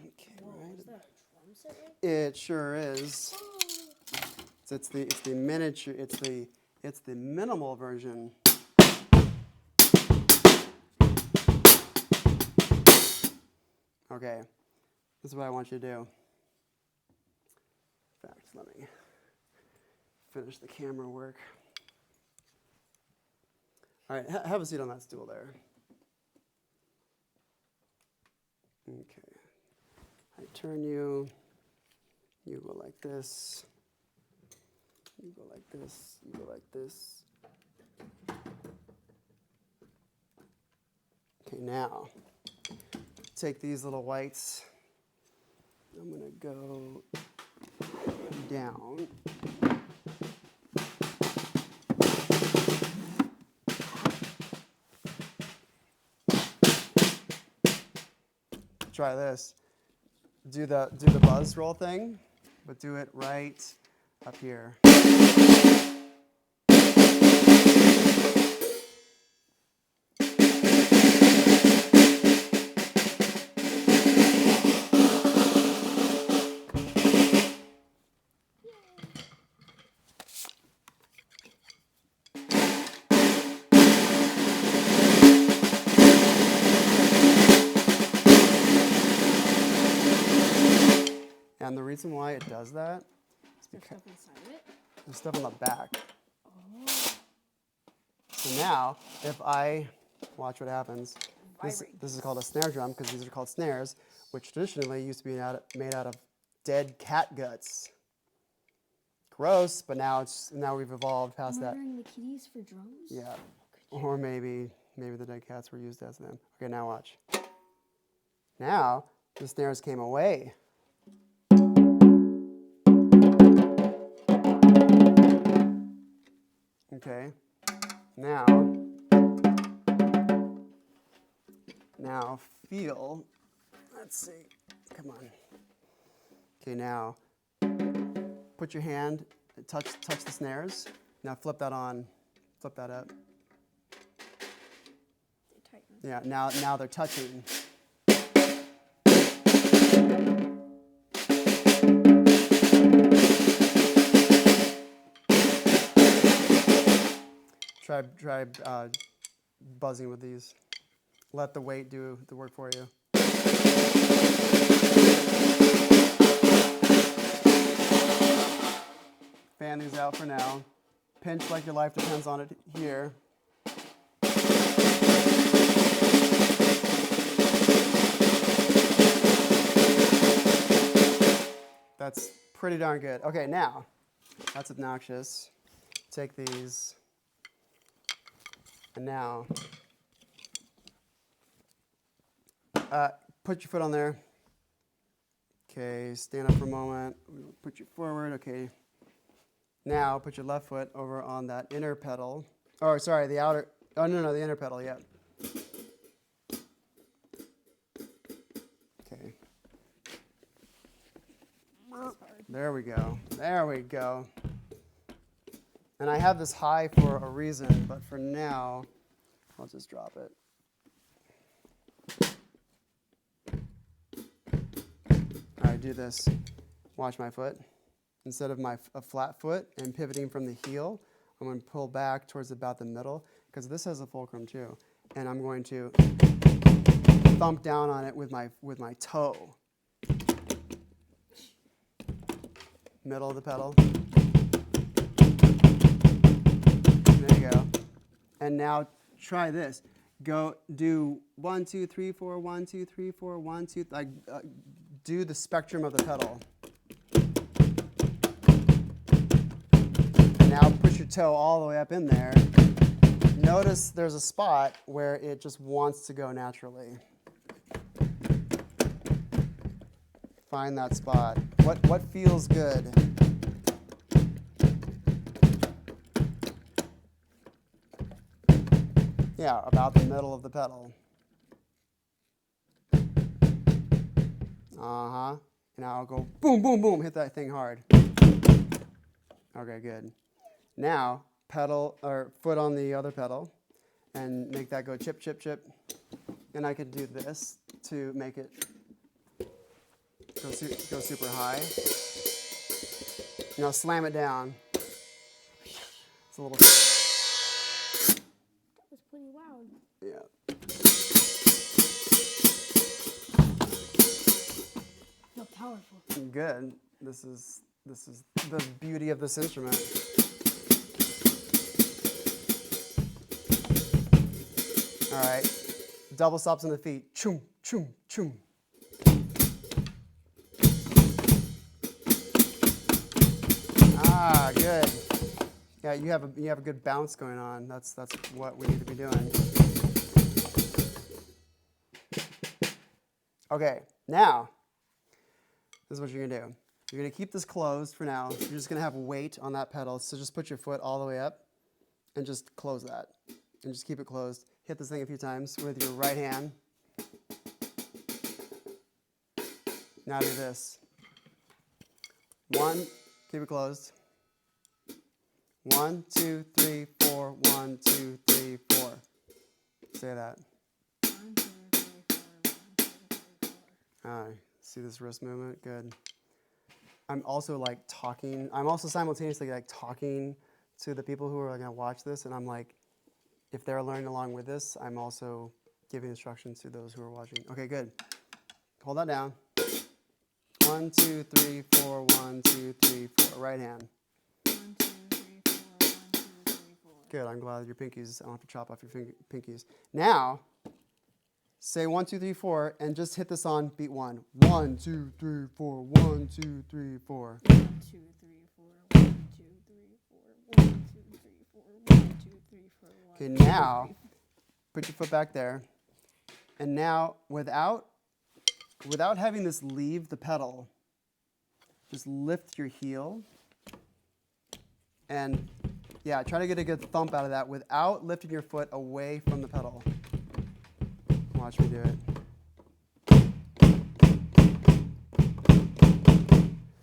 Okay, right.
Is that a drum set?
It sure is. It's the miniature, it's the minimal version. Okay, this is what I want you to do. In fact, let me finish the camera work. All right, have a seat on that stool there. Okay. I turn you. You go like this. You go like this. You go like this. Okay, now, take these little whites. I'm going to go down. Try this. Do the buzz roll thing, but do it right up here. And the reason why it does that is
There's
because
stuff inside of it.
there's stuff on the back.
Oh.
So now, if I watch what happens, this
Vibrate.
is called a snare drum because these are called snares, which traditionally used to be made out of dead cat guts. Gross, but now we've evolved past that.
Murdering the kitties for drums?
Yeah, or maybe the dead cats were used as them. Okay, now watch. Now the snares came away. Okay, now feel. Let's see. Come on. Okay, now put your hand, touch the snares. Now flip that on, flip that up. Yeah, now they're touching. Try buzzing with these. Let the weight do the work for you. Fan these out for now. Pinch like your life depends on it here. That's pretty darn good. Okay, now, that's obnoxious. Take these, and now, put your foot on there. Okay, stand up for a moment. Put your forward, okay. Now, put your left foot over on that inner pedal. Oh, sorry, the outer, oh no, the inner pedal, yeah. Okay. There we go. There we go. And I have this high for a reason, but for now, I'll just drop it. All right, do this. Watch my foot. Instead of a flat foot and pivoting from the heel, I'm going to pull back towards about the middle, because this has a fulcrum too. And I'm going to thump down on it with my toe. Middle of the pedal. There you go. And now try this. Go do 1, 2, 3, 4, 1, 2, 3, 4, 1, 2. Like do the spectrum of the pedal. And now push your toe all the way up in there. Notice there's a spot where it just wants to go naturally. Find that spot. What feels good? Yeah, about the middle of the pedal. Uh-huh. Now I'll go boom, boom, boom, hit that thing hard. Okay, good. Now, pedal or foot on the other pedal and make that go chip, chip, chip. And I could do this to make it go super high. Now slam it down. It's a little.
That was pretty loud.
Yeah.
So powerful.
Good. This is the beauty of this instrument. All right. Double stops on the feet. Choom, choom, choom. Ah, good. Yeah, you have a good bounce going on. That's what we need to be doing. Okay, now this is what you're gonna do. You're gonna keep this closed for now. You're just gonna have weight on that pedal. So just put your foot all the way up and just close that. And just keep it closed. Hit this thing a few times with your right hand. Now do this. 1, keep it closed. 1, 2, 3, 4, 1, 2, 3, 4. Say that.
1, 2, 3, 4, 1, 2, 3, 4.
All right, see this wrist movement? Good. I'm also like talking. I'm also simultaneously like talking to the people who are going to watch this, and I'm like, if they're learning along with this, I'm also giving instructions to those who are watching. Okay, good. Hold that down. 1, 2, 3, 4, 1, 2, 3, 4. Right hand.
1, 2, 3, 4. 1, 2, 3, 4.
Good. I'm glad your pinkies. I don't have to chop off your pinkies. Now, say 1, 2, 3, 4, and just hit this on beat 1. 1, 2, 3, 4. 1, 2, 3, 4.
1, 2, 3, 4. 1, 2, 3, 4. 1, 2, 3, 4. 1, 2, 3, 4. 1,
Okay,
2, 3,
now
4.
put your foot back there. And now, without having this leave the pedal, just lift your heel. And yeah, try to get a good thump out of that without lifting your foot away from the pedal. Watch me do it.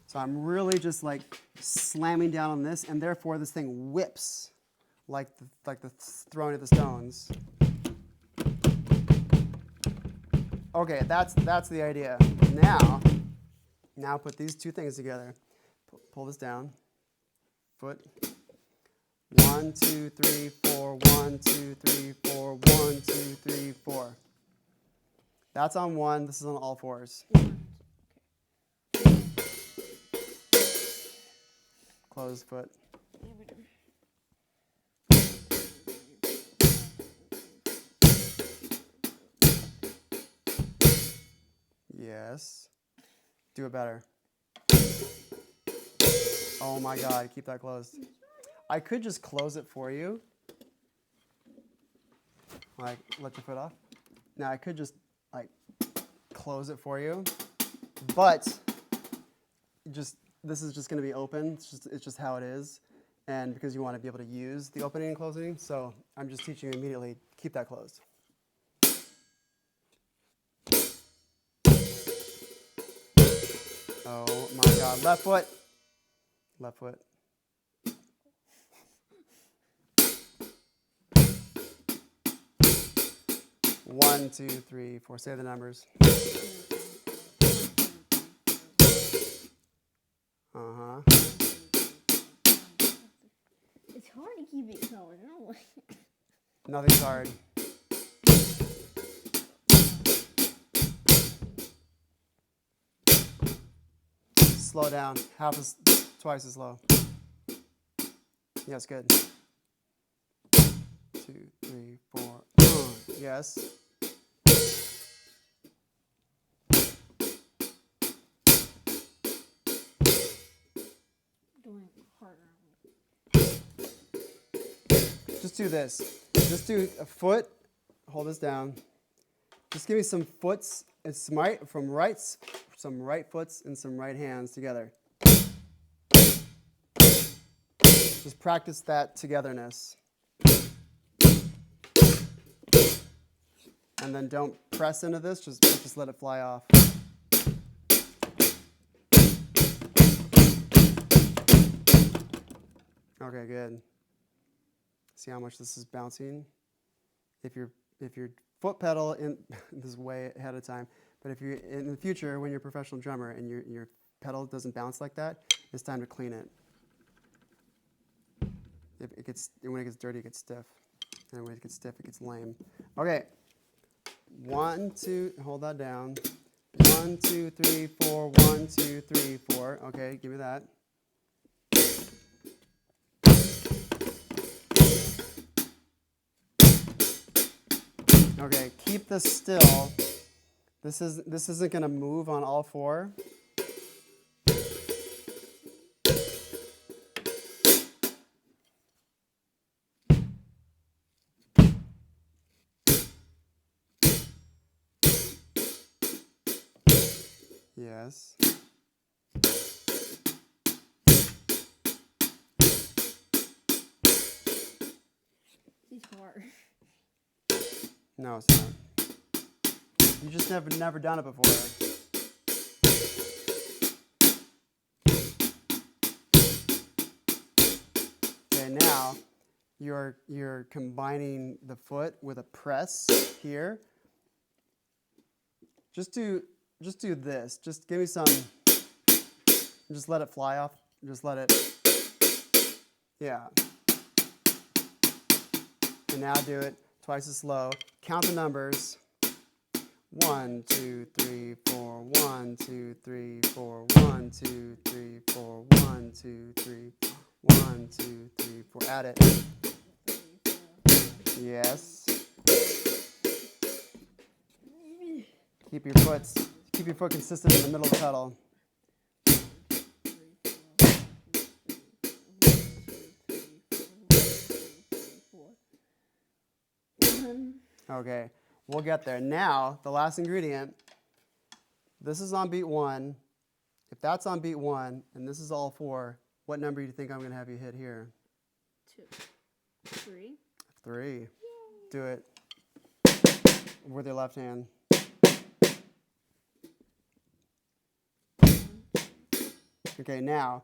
So I'm really just like slamming down on this, and therefore this thing whips like the throwing of the stones. Okay, that's the idea. Now put these two things together. Pull this down. Foot. 1, 2, 3, 4. 1, 2, 3, 4. 1, 2, 3, 4. That's on 1. This is on all 4s. Close foot. Yes. Do it better. Oh my God, keep that closed. I could just close it for you. Like, let your foot off. Now I could just like close it for you, but this is just going to be open. It's just how it is, and because you want to be able to use the opening and closing, so I'm just teaching you immediately. Keep that closed. Oh my God, left foot. Left foot. One, 2, 3, 4. Say the numbers. Uh-huh.
It's hard to keep it going. I don't like it.
Nothing's hard. Slow down. Twice as slow. Yes, good. 2, 3, 4. Yes.
Doing harder.
Just do this. Just do a foot. Hold this down. Just give me some foots. It's some right foots and some right hands together. Just practice that togetherness. And then don't press into this, just let it fly off. Okay, good. See how much this is bouncing? If your foot pedal in this is way ahead of time, but if you're in the future when you're a professional drummer and your pedal doesn't bounce like that, it's time to clean it. When it gets dirty, it gets stiff. And when it gets stiff, it gets lame. Okay. 1, 2, hold that down. 1, 2, 3, 4. 1, 2, 3, 4. Okay, give me that. Okay, keep this still. This isn't going to move on all 4. Yes.
It's hard.
No, it's not. You just never done it before. Okay, now you're combining the foot with a press here. Just do this. Just give me some. Just let it fly off. Just let it. Yeah. And now do it twice as slow. Count the numbers. 1, 2, 3, 4. 1, 2, 3, 4. 1, 2, 3, 4. 1, 2, 3, 4. 1, 2, 3, 4. Add it.
3, 4.
Yes. Keep your foot consistent in the middle of the pedal.
1.
Okay, we'll get there. Now, the last ingredient. This is on beat 1. If that's on beat 1 and this is all 4, what number do you think I'm going to have you hit here?
2. 3.
3. Yay. Do it with your left hand. Okay, now,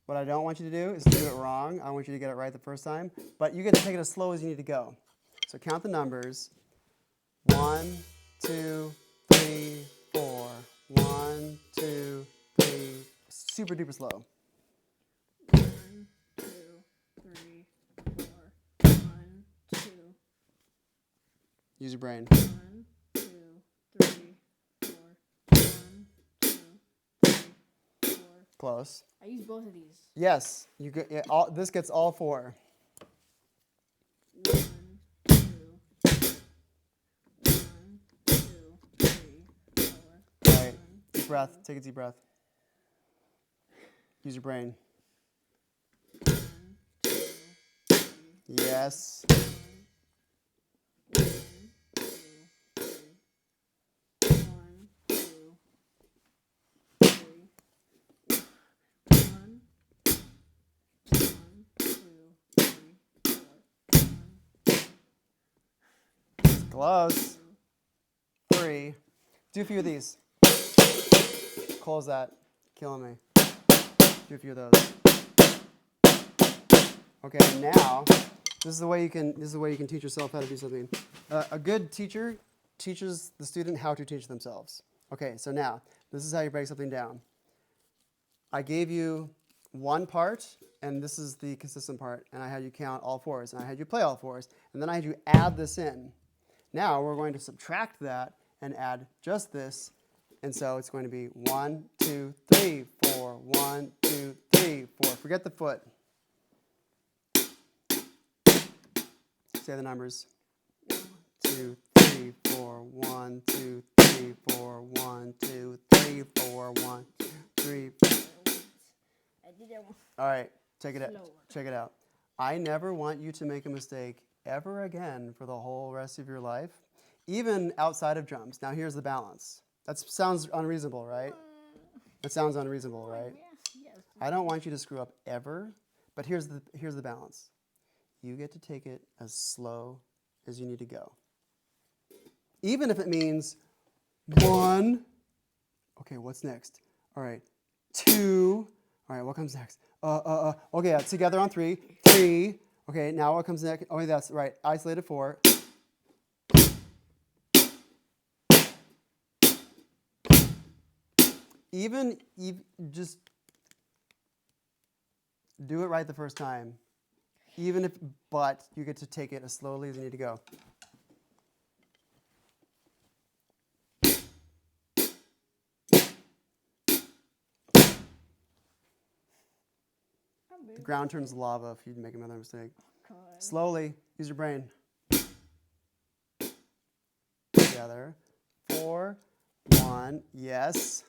what I don't want you to do is do it wrong. I want you to get it right the first time. But you get to take it as slow as you need to go. So count the numbers. 1, 2, 3, 4. 1, 2, 3. Super duper slow.
1, 2, 3, 4. 1, 2.
Use your brain.
1, 2, 3, 4. 1, 2, 3, 4.
Close.
I use both of these.
Yes, you get this gets all 4.
1, 2, 1, 2, 3, 4.
All right, deep breath. Take a deep breath. Use your brain.
1, 2, 3.
Yes.
1, 2, 3. 1, 2, 3. 1, 2, 3, 4.
Close. 3. Do a few of these. Close that. Killing me. Do a few of those. Okay, now this is the way you can teach yourself how to do something. A good teacher teaches the student how to teach themselves. Okay, so now this is how you break something down. I gave you one part, and this is the consistent part, and I had you count all 4s, and I had you play all 4s, and then I had you add this in. Now we're going to subtract that and add just this, and so it's going to be 1, 2, 3, 4. 1, 2, 3, 4. Forget the foot. Say the numbers. 2, 3, 4. 1, 2, 3, 4. 1, 2, 3, 4. 1, 2, 3, 4.
I did that one.
All right, check it out.
Slower.
Check it out. I never want you to make a mistake ever again for the whole rest of your life, even outside of drums. Now here's the balance. That sounds unreasonable, right? That sounds unreasonable, right?
Yes.
I don't want you to screw up ever, but here's the balance. You get to take it as slow as you need to go. Even if it means 1. Okay, what's next? All right, 2. All right, what comes next? Okay, together on 3. 3. Okay, now what comes next? Oh, that's right. Isolated 4. Even just do it right the first time. But you get to take it as slowly as you need to go. The ground turns lava if you make another mistake.
God.
Slowly, use your brain. Together. 4, 1, yes.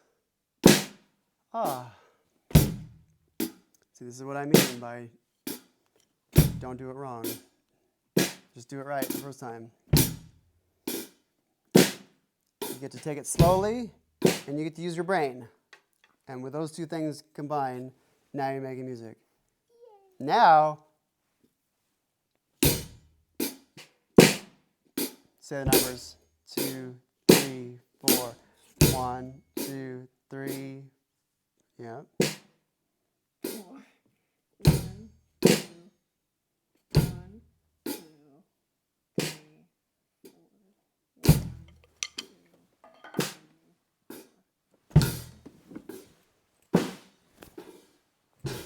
See, this is what I mean by don't do it wrong. Just do it right the first time. You get to take it slowly, and you get to use your brain. And with those two things combined, now you're making music. Now, say the numbers. 2, 3, 4. 1, 2, 3. Yeah.
4. 1, 2. 1, 2, 3, 4. 1, 2, 3.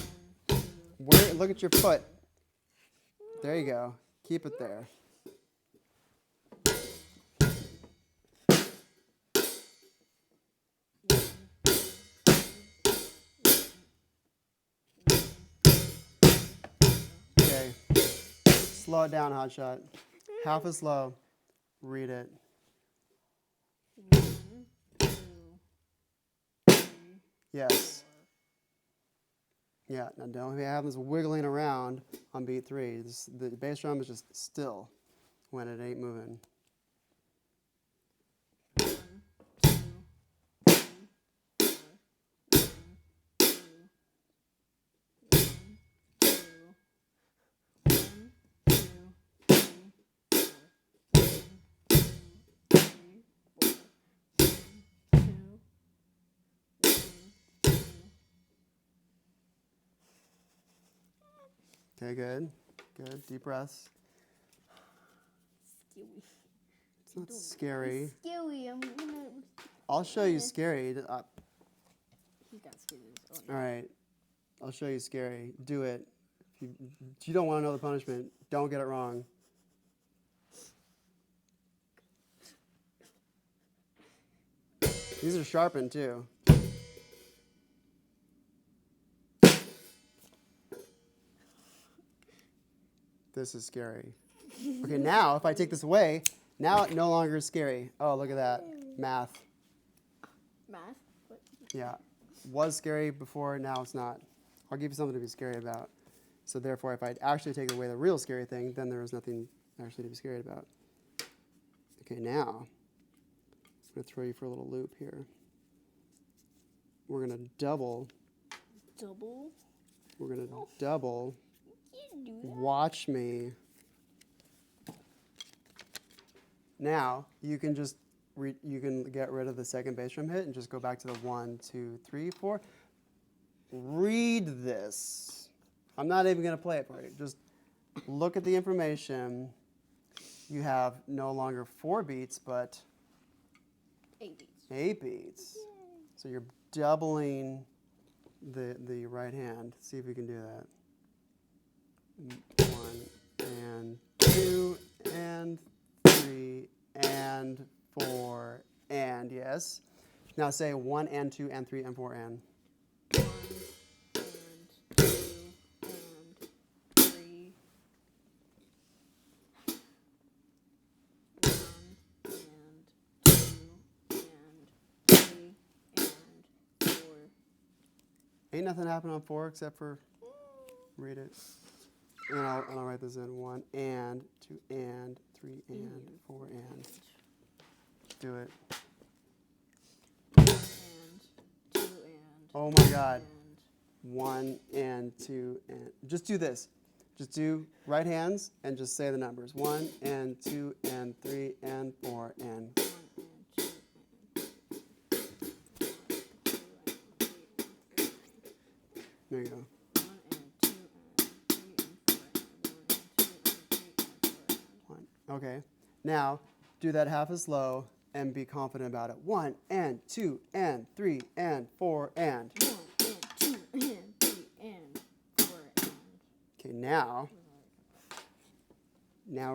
Look at your foot. There you go. Keep it there. Okay. Slow it down, Hotshot. Half as slow. Read it.
1, 2, 3.
Yes. Yeah, now don't have this wiggling around on beat 3. The bass drum is just still when it ain't moving.
1, 2, 3, 4. 1, 2, 1, 2, 1, 2, 3, 4.
Okay, good. Good. Deep breaths.
Scary.
It's not scary.
Scary. I'm gonna.
I'll show you scary.
He got scared.
All right. I'll show you scary. Do it. If you don't want to know the punishment, don't get it wrong. These are sharpened too. This is scary. Okay, now if I take this away, now it no longer is scary. Oh, look at that. Math.
Math? What?
Yeah. Was scary before, now it's not. I'll give you something to be scary about. So therefore, if I actually take away the real scary thing, then there is nothing actually to be scared about. Okay, now, I'm going to throw you for a little loop here. We're going to double.
Double?
We're going to double.
You do that.
Watch me. Now, you can just you can get rid of the second bass drum hit and just go back to the 1, 2, 3, 4. Read this. I'm not even going to play it for you. Just look at the information. You have no longer 4 beats, but
8 beats.
8 beats. So you're doubling the right hand. See if you can do that. 1 and 2 and 3 and 4 and yes. Now say 1 and 2 and 3 and 4 and.
1 and 2 and 3. 1 and 2 and 3 and 4.
Ain't nothing happening on 4 except for read it. And I'll write this in 1 and 2 and 3 and 4 and. Do it.
And 2 and.
Oh my God.
And
1 and 2 and. Just do this. Just do right hands and just say the numbers. 1 and 2 and 3 and 4 and.
1 and 2 and.
There you go.
1 and 2 and 3 and 4 and 1 and 2 and 3 and 4 and.
1. Okay. Now do that half as slow and be confident about it. 1 and 2 and 3 and 4 and.
1 and 2 and 3 and 4 and.
Okay, now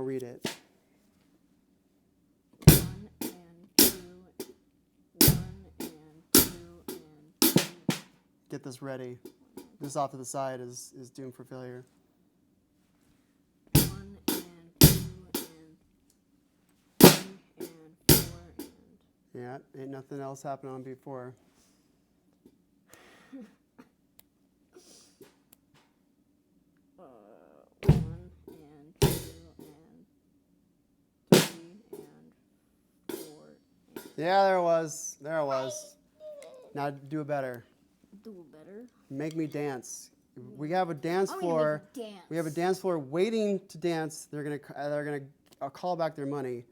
read it.
1 and 2, 1 and 2 and 3.
Get this ready. This off to the side is doomed for failure.
1 and 2 and 3 and 4 and.
Yeah, ain't nothing else happening on beat 4.
1 and 2 and 3 and 4 and.
Yeah, there it was. There it was. Now do it better.
Do better.
Make me dance. We have a dance
I'm
floor.
gonna make you dance.
We have a dance floor waiting to dance. They're gonna call back their money.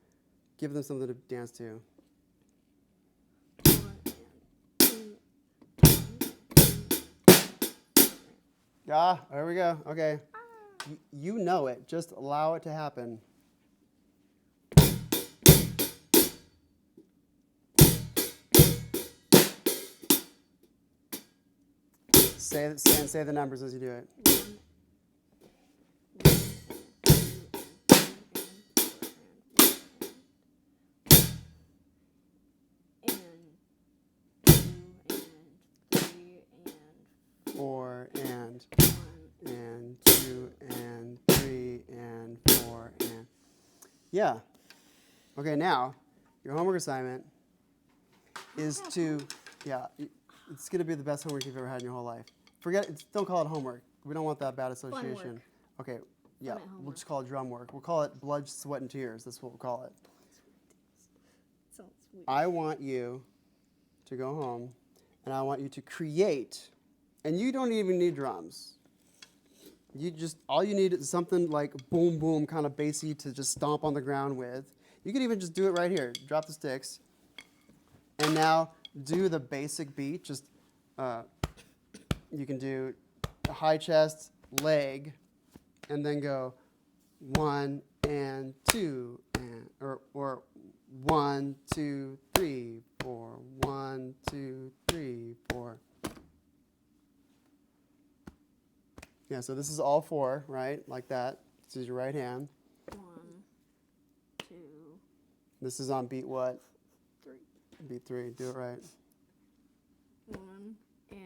Give them something to dance to.
1 and 2.
Ah, there we go. Okay. You know it. Just allow it to happen. Say the numbers as you do it. 4 and 2 and 3 and 4 and yeah. Okay, now your homework assignment is to it's gonna be the best homework you've ever had in your whole life. Don't call it homework. We don't want that bad association. Okay, yeah, we'll just call it drum work. We'll call it blood, sweat, and tears. That's what we'll call it.
Sounds sweet.
I want you to go home, and I want you to create, and you don't even need drums. All you need is something like boom, boom, kind of bassy to just stomp on the ground with. You can even just do it right here. Drop the sticks. And now do the basic beat. Just, you can do a high chest, leg, and then go 1 and 2, and, or 1, 2, 3, 4, 1, 2, 3, 4. Yeah, so this is all 4, right? Like that. This is your right hand.
1, 2.
This is on beat what?
3.
Beat 3. Do it right.
1 and.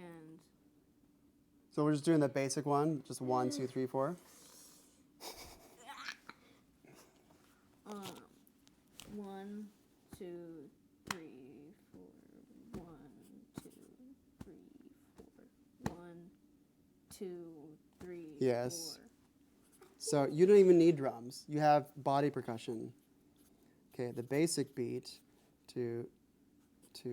So we're just doing the basic one. Just 1, 2, 3, 4.
1, 2, 3, 4. 1, 2, 3, 4. 1, 2, 3.
Yes.
4.
So you don't even need drums. You have body percussion. Okay, the basic beat to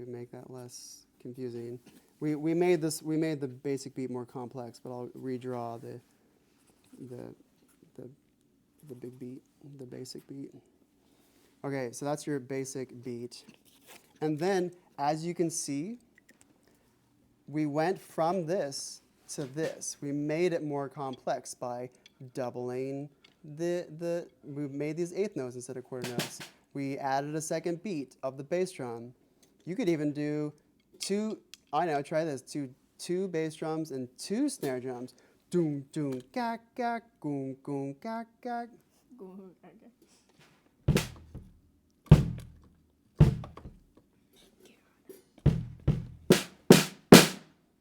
make that less confusing. We made the basic beat more complex, but I'll redraw the big beat, the basic beat. Okay, so that's your basic beat. And then, as you can see, we went from this to this. We made it more complex by doubling we made these eighth notes instead of quarter notes. We added a second beat of the bass drum. You could even do try this, two bass drums and 2 snare drums. Doom, doom, gak, gak, goom, goom, gak, gak.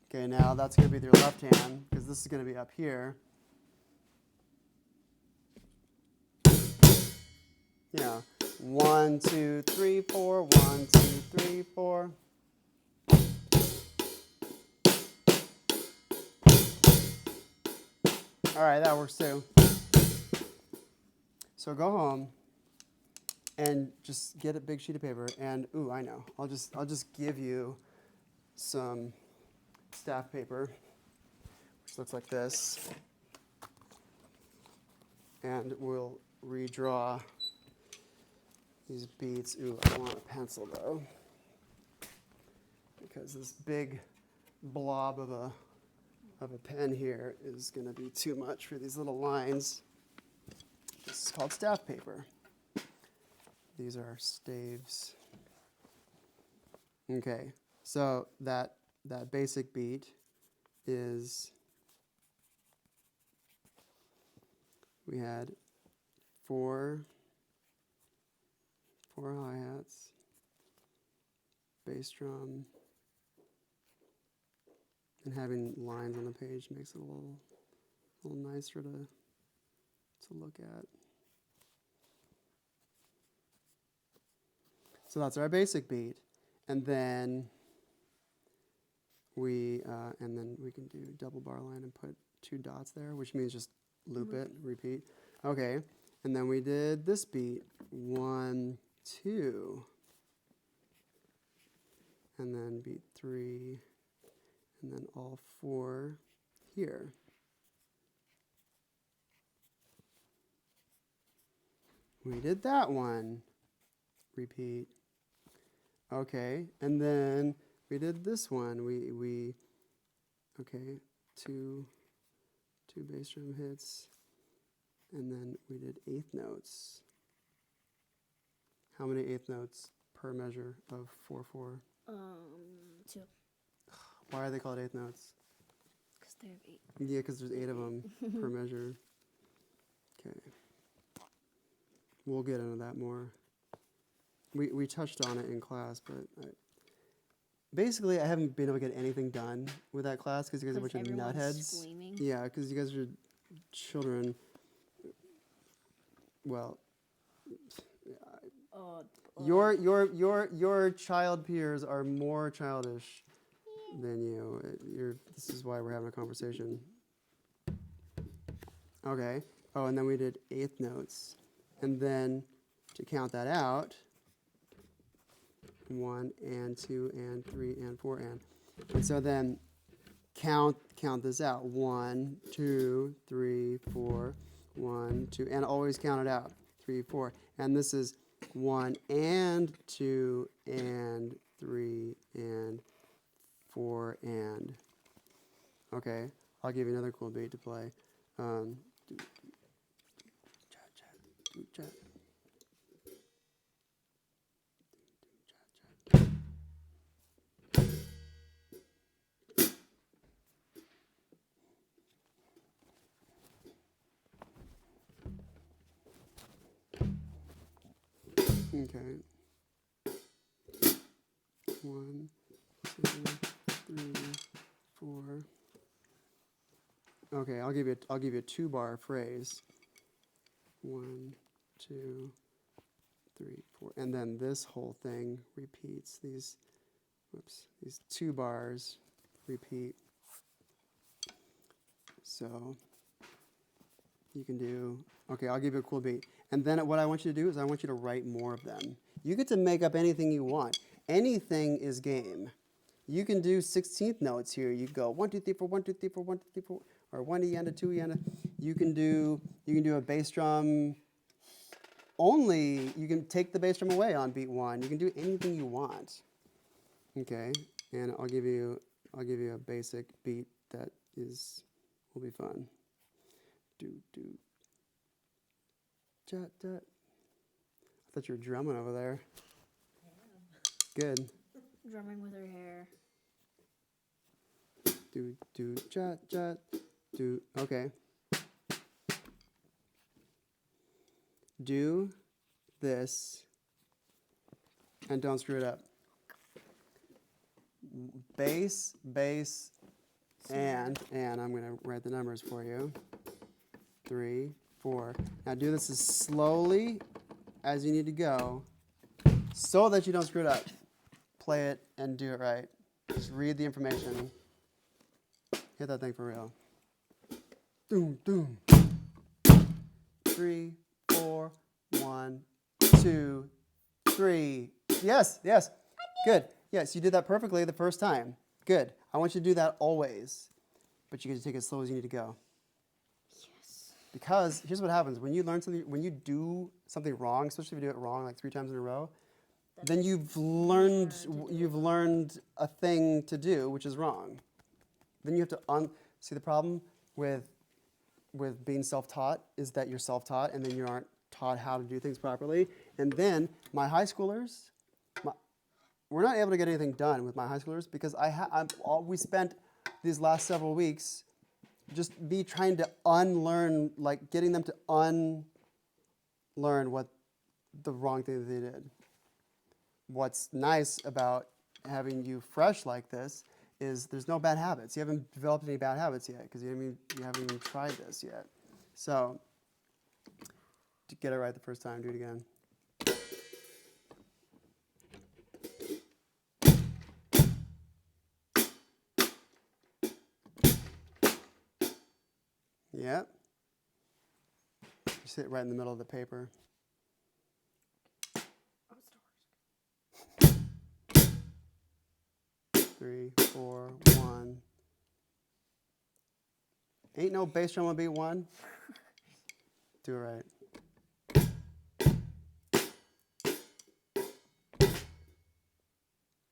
Okay, now that's going to be with your left hand, because this is going to be up here. Yeah. 1, 2, 3, 4. 1, 2, 3, 4. All right, that works too. So go home and just get a big sheet of paper. And I know. I'll just give you some staff paper, which looks like this, and we'll redraw these beats. I want a pencil though, because this big blob of a pen here is going to be too much for these little lines. This is called staff paper. These are staves. Okay, so that basic beat is, we had 4 hi-hats, bass drum, and having lines on the page makes it a little nicer to look at. So that's our basic beat, and then we can do double bar line and put 2 dots there, which means just loop it, repeat. Okay, and then we did this beat, 1, 2, and then beat 3, and then all 4 here. We did that one. Repeat. Okay, and then we did this one. Okay, two bass drum hits, and then we did eighth notes. How many eighth notes per measure of 4/4?
2.
Why are they called eighth notes?
Because they have 8.
Yeah, because there's 8 of them per measure. Okay. We'll get into that more. We touched on it in class, but basically I haven't been able to get anything done with that class because you guys are a bunch of nutheads.
Screaming.
Yeah, because you guys are children. Well, your child peers are more childish than you. This is why we're having a conversation. Okay. Oh, and then we did eighth notes, and then to count that out, 1 and 2 and 3 and 4 and so then count this out. 1, 2, 3, 4, 1, 2, and always count it out. 3, 4, and this is 1 and 2 and 3 and 4 and. Okay, I'll give you another cool beat to play. Okay. 1, 2, 3, 4. Okay, I'll give you a 2-bar phrase. 1, 2, 3, 4, and then this whole thing repeats. These 2 bars repeat. So you can do. Okay, I'll give you a cool beat. And then what I want you to do is I want you to write more of them. You get to make up anything you want. Anything is game. You can do 16th notes here. You go 1, 2, 3, 4, 1, 2, 3, 4, 1, 2, 3, 4, or 1 E and a 2 E and a. You can do a bass drum. Only you can take the bass drum away on beat 1. You can do anything you want. Okay, and I'll give you a basic beat that will be fun. Do. Jut. I thought you were drumming over there. Good.
Drumming with her hair.
Do, jut, do. Okay. Do this and don't screw it up. Bass, and I'm going to write the numbers for you. 3, 4. Now do this as slowly as you need to go so that you don't screw it up. Play it and do it right. Just read the information. Hit that thing for real. Doom. 3, 4, 1, 2, 3. Yes. Good. Yes, you did that perfectly the first time. Good. I want you to do that always. But you get to take it as slow as you need to go.
Yes.
Because here's what happens. When you learn something, when you do something wrong, especially if you do it wrong like 3 times in a row, then you've learned a thing to do, which is wrong. Then you have to see the problem with being self-taught is that you're self-taught and then you aren't taught how to do things properly. And then my high schoolers, we're not able to get anything done with my high schoolers because we spent these last several weeks just trying to unlearn, like getting them to unlearn what the wrong thing that they did. What's nice about having you fresh like this is there's no bad habits. You haven't developed any bad habits yet because you haven't even tried this yet. So to get it right the first time, do it again. Yep. You sit right in the middle of the paper. 3, 4, 1. Ain't no bass drum on beat 1. Do it right.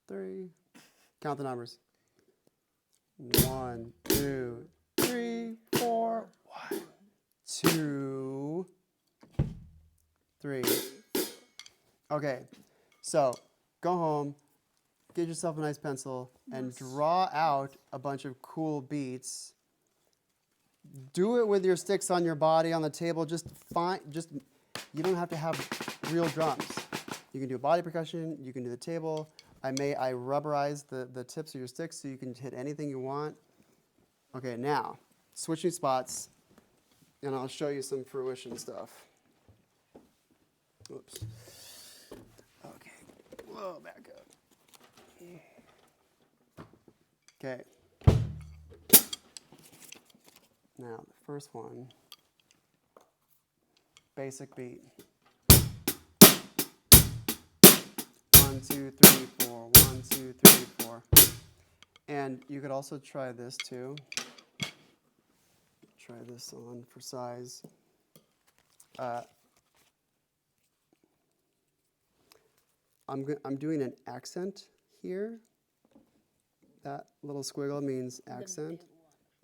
3. Count the numbers. 1, 2, 3, 4. 1, 2, 3. Okay, so go home, get yourself a nice pencil, and draw out a bunch of cool beats Do it with your sticks on your body, on the table. Just you don't have to have real drums. You can do body percussion. You can do the table. I rubberize the tips of your sticks so you can hit anything you want. Okay, now switching spots, and I'll show you some fruition stuff. Oops. Okay. Whoa, back up. Okay. Now, the first one, basic beat. 1, 2, 3, 4, 1, 2, 3, 4. And you could also try this too. Try this on for size. I'm doing an accent here. That little squiggle means accent.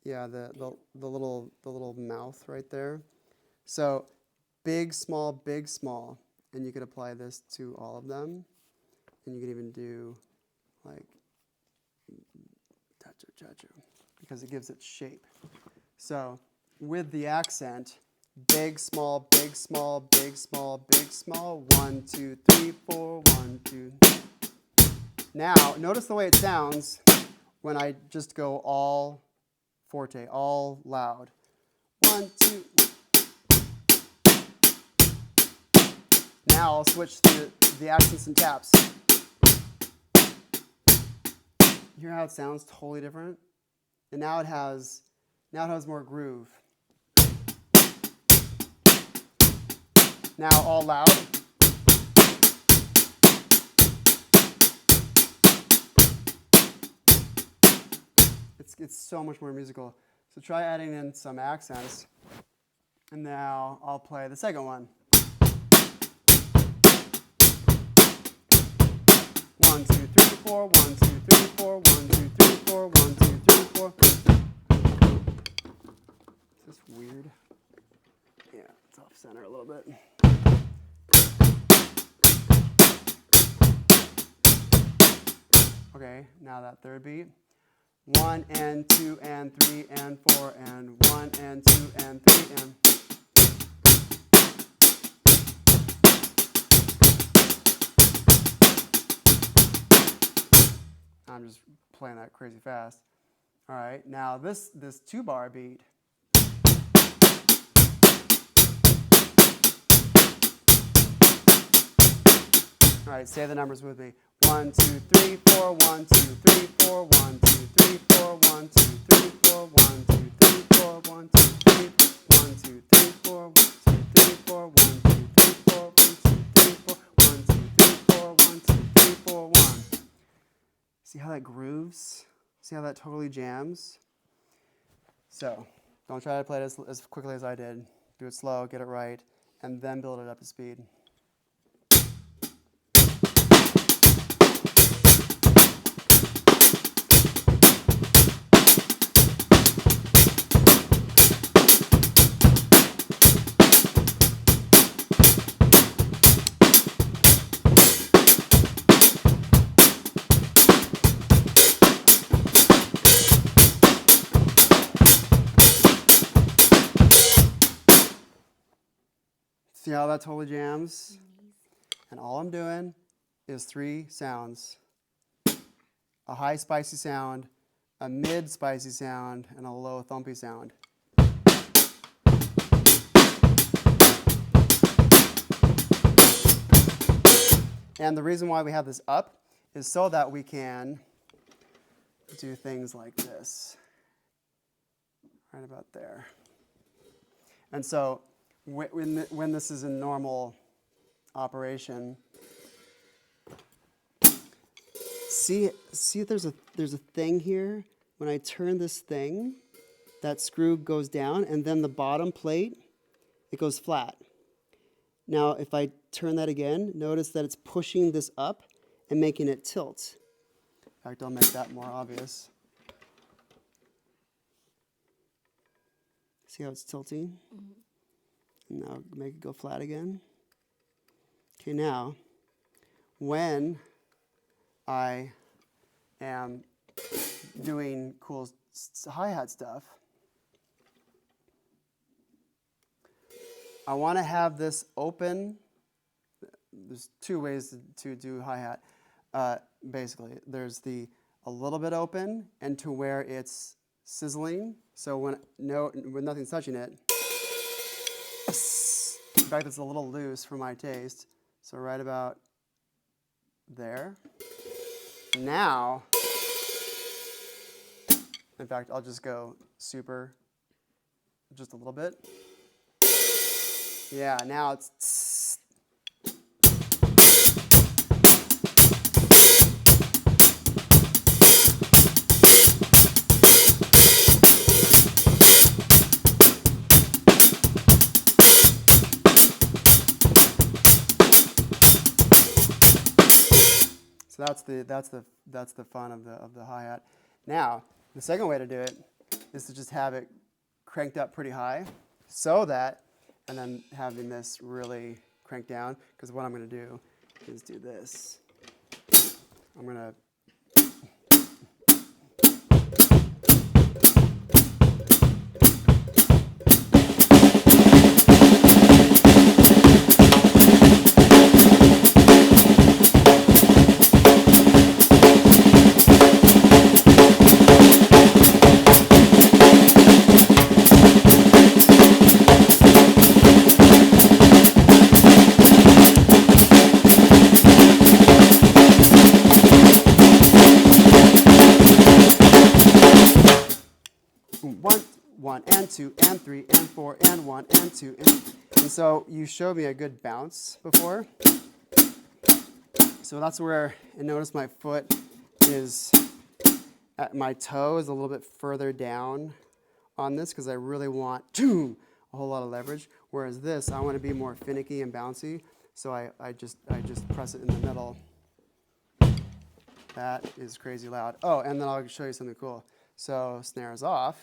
Yeah, the little mouth right there. So big, small, and you could apply this to all of them, and you could even do like cha-cha, because it gives it shape. So with the accent, big, small, big, small, big, small, big, small. 1, 2, 3, 4. 1, 2. Now notice the way it sounds when I just go all forte, all loud. 1, 2. Now I'll switch to the accents and taps. You hear how it sounds totally different? And now it has more groove. Now all loud. It's so much more musical. So try adding in some accents. And now I'll play the second one. 1, 2, 3, 4. 1, 2, 3, 4. 1, 2, 3, 4. 1, 2, 3, 4. Is this weird? Yeah, it's off center a little bit. Okay, now that third beat. 1 and 2 and 3 and 4 and 1 and 2 and 3 and. I'm just playing that crazy fast. All right, now this 2-bar beat. All right, say the numbers with me. 1, 2, 3, 4. 1, 2, 3, 4. 1, 2, 3, 4. 1, 2, 3, 4. 1, 2, 3, 4. 1, 2, 3. 1, 2, 3, 4. 1, 2, 3, 4. 1, 2, 3, 4. 1, 2, 3, 4. 1, 2, 3, 4. 1, 2, 3, 4. 1. See how that grooves? See how that totally jams? So don't try to play it as quickly as I did. Do it slow, get it right, and then build it up to speed. See how that totally jams? And all I'm doing is 3 sounds. A high spicy sound, a mid spicy sound, and a low thumpy sound. And the reason why we have this up is so that we can do things like this. Right about there. And so when this is in normal operation, see there's a thing here. When I turn this thing, that screw goes down, and then the bottom plate, it goes flat. Now, if I turn that again, notice that it's pushing this up and making it tilt. In fact, I'll make that more obvious. See how it's tilting? Mm-hmm. And now make it go flat again. Okay, now, when I am doing cool hi-hat stuff, I want to have this open. There's two ways to do hi-hat. Basically, there's a little bit open and to where it's sizzling. So when nothing's touching it. In fact, it's a little loose for my taste. So right about there. Now, in fact, I'll just go super, just a little bit. Yeah, now it's. So that's the fun of the hi-hat. Now, the second way to do it is to just have it cranked up pretty high, so that, and then having this really cranked down. Because what I'm going to do is do this. I'm going to. One and two and three and four and one and two and so you showed me a good bounce before. So that's where, and notice my foot is at my toe is a little bit further down on this because I really want a whole lot of leverage. Whereas this, I want to be more finicky and bouncy. So I just press it in the middle. That is crazy loud. Oh, and then I'll show you something cool. So snare is off.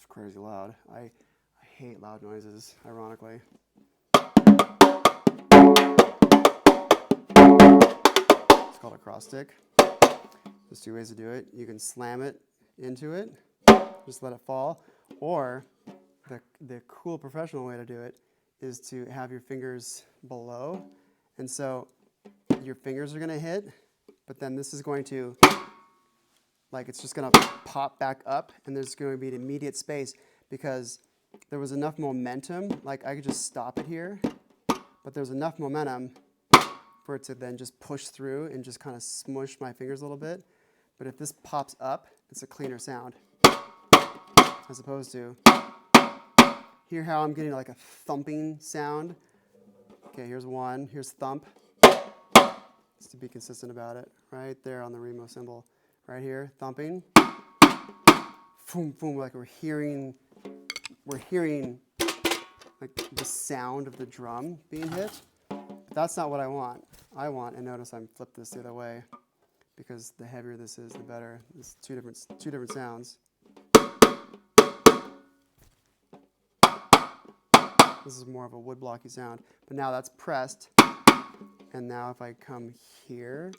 Crazy loud. I hate loud noises, ironically. It's called a cross stick. There's two ways to do it. You can slam it into it, just let it fall, or the cool professional way to do it is to have your fingers below, and so your fingers are going to hit, but then this is going to, like, it's just going to pop back up, and there's going to be an immediate space because there was enough momentum. Like, I could just stop it here, but there's enough momentum for it to then just push through and just kind of smush my fingers a little bit. But if this pops up, it's a cleaner sound as opposed to, hear how I'm getting like a thumping sound? Okay, here's one, here's thump. Just to be consistent about it, right there on the Remo cymbal. Right here, thumping, boom, boom, like we're hearing like the sound of the drum being hit. But that's not what I want. And notice I'm flipped this the other way, because the heavier this is, the better. It's two different sounds. This is more of a wood blocky sound. But now that's pressed, and now if I come here.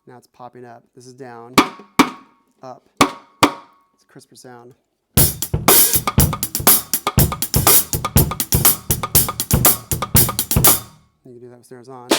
Now it's popping up. This is down, up. It's a crisper sound. You can do that with snares on.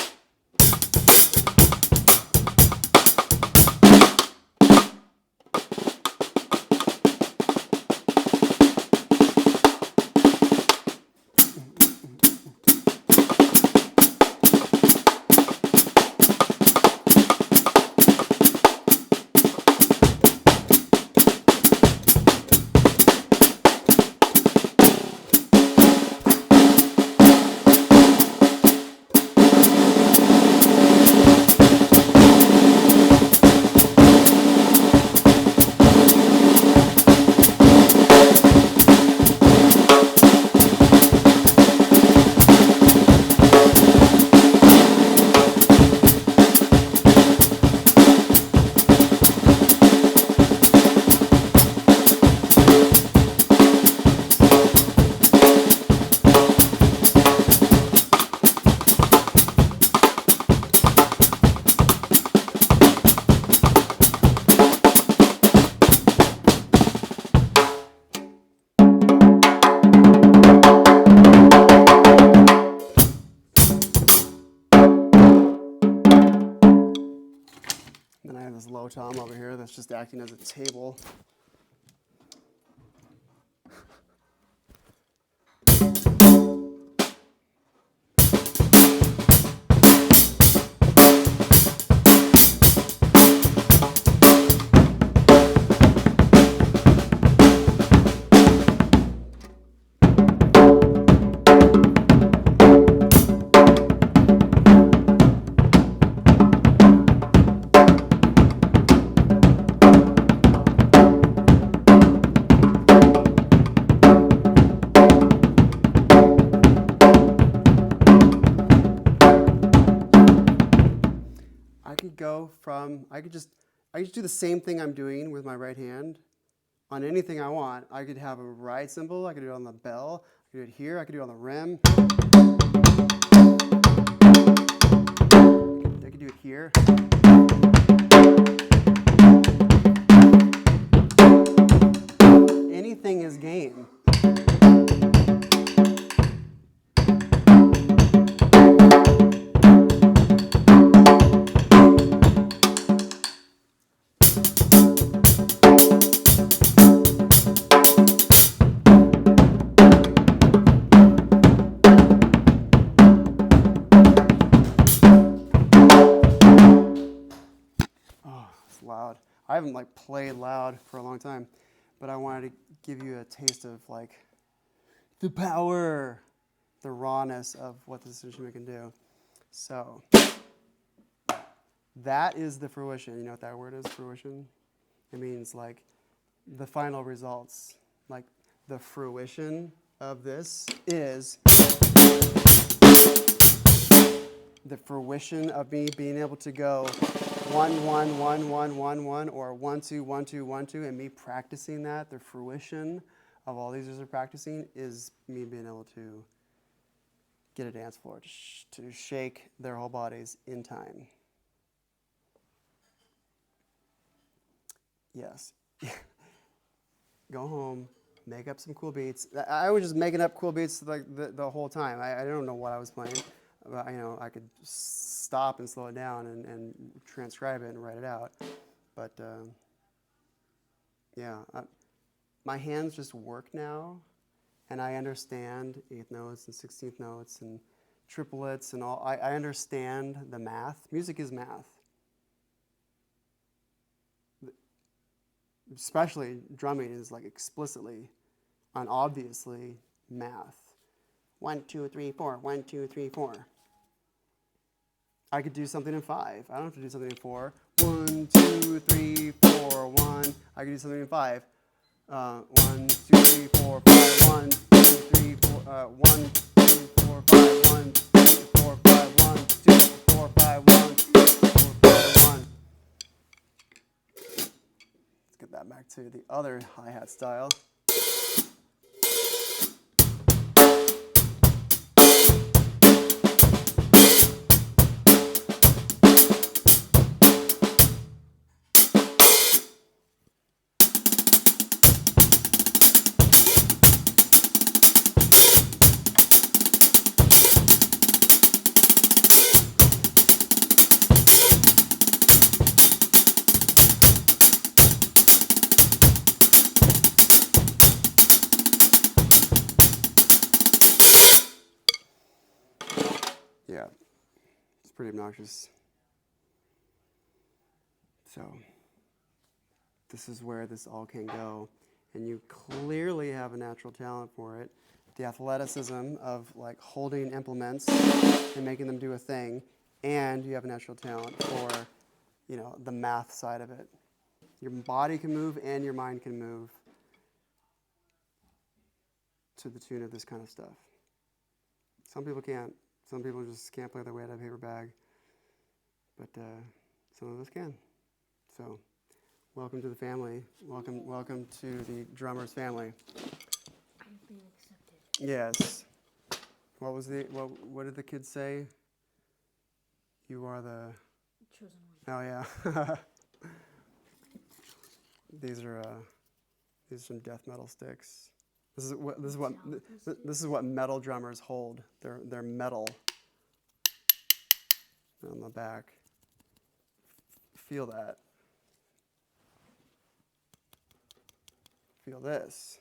And then I have this low tom over here that's just acting as a table. I could just do the same thing I'm doing with my right hand on anything I want. I could have a ride cymbal, I could do it on the bell, I could do it here, I could do it on the rim. I could do it here. Anything is game. Loud. I haven't played loud for a long time, but I wanted to give you a taste of the power, the rawness of what this instrument can do. So that is the fruition. You know what that word is, fruition? It means the final results. The fruition of this is the fruition of me being able to go 1 1 1 1 1 1 or 1 2 1 2 1 2, and me practicing that. The fruition of all these years of practicing is me being able to get a dance floor to shake their whole bodies in time. Yes. Go home, make up some cool beats. I was just making up cool beats the whole time. I don't know what I was playing. But, I could stop and slow it down and transcribe it and write it out. But, my hands just work now, and I understand 8th notes and 16th notes and triplets and all. I understand the math. Music is math. Especially drumming is explicitly and obviously math. 1 2 3 4. 1 2 3 4. I could do something in 5. I don't have to do something in 4. 1 2 3 4 1. I could do something in 5. 1 2 3 4 5. 1 2 3 4. 1 2 4 5. 1 2 4 5. 1 2 4 5. 1 2 4 5 1. Let's get that back to the other hi-hat style. Yeah, it's pretty obnoxious. So, this is where this all can go. And you clearly have a natural talent for it. The athleticism of holding implements and making them do a thing. And you have a natural talent for, the math side of it. Your body can move and your mind can move to the tune of this kind of stuff. Some people can't. Some people just can't play their way out of a paper bag, but some of us can. So, welcome to the family. Welcome to the drummer's family.
I've been accepted.
Yes. What did the kids say? You are the
Chosen one.
Oh yeah. These are some death metal sticks. This is what metal drummers hold. They're metal on the back. feel that. Feel this.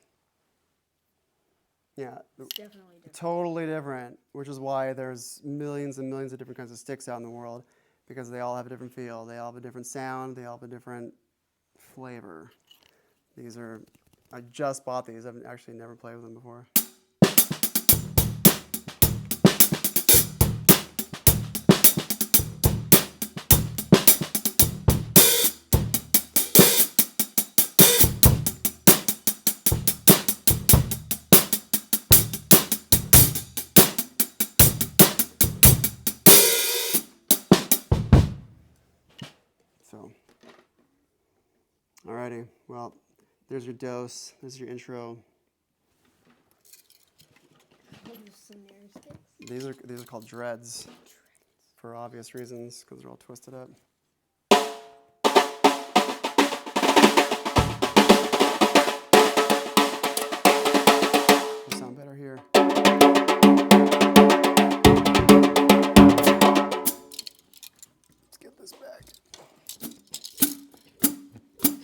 Yeah,
It's definitely different.
totally different, which is why there's millions and millions of different kinds of sticks out in the world, because they all have a different feel. They all have a different sound. They all have a different flavor. These are, I just bought these. I've actually never played with them before. So, alrighty, well, there's your dose, there's your intro.
Those are some mirror sticks.
These are called dreads, for obvious reasons, because they're all twisted up. They sound better here. Let's get this back.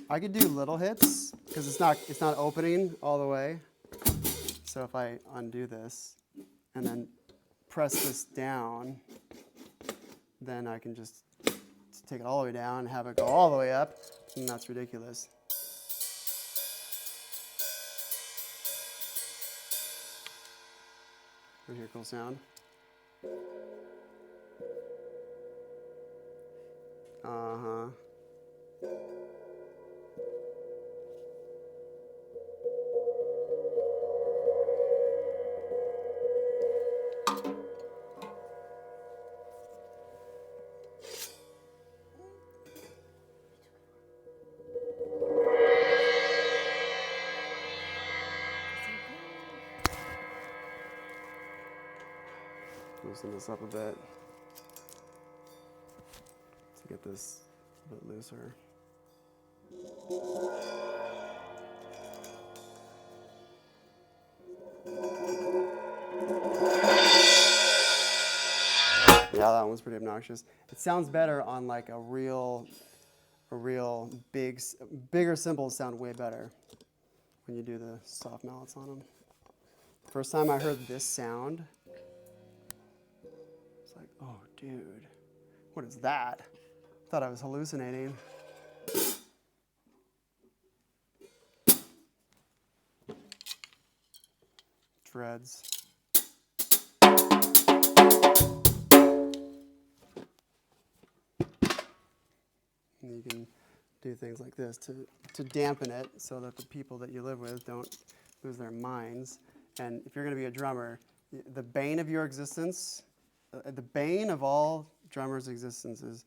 I could do little hits because it's not opening all the way. So if I undo this and then press this down, then I can just take it all the way down and have it go all the way up, and that's ridiculous. You hear a cool sound? Uh-huh. Loosen this up a bit to get this a bit looser. Yeah, that one's pretty obnoxious. It sounds better on like a real bigger cymbals sound way better when you do the soft mallets on them. First time I heard this sound, it's like, oh, dude, what is that? Thought I was hallucinating. Dreads. And you can do things like this to dampen it so that the people that you live with don't lose their minds. And if you're going to be a drummer, the bane of your existence, the bane of all drummers' existences,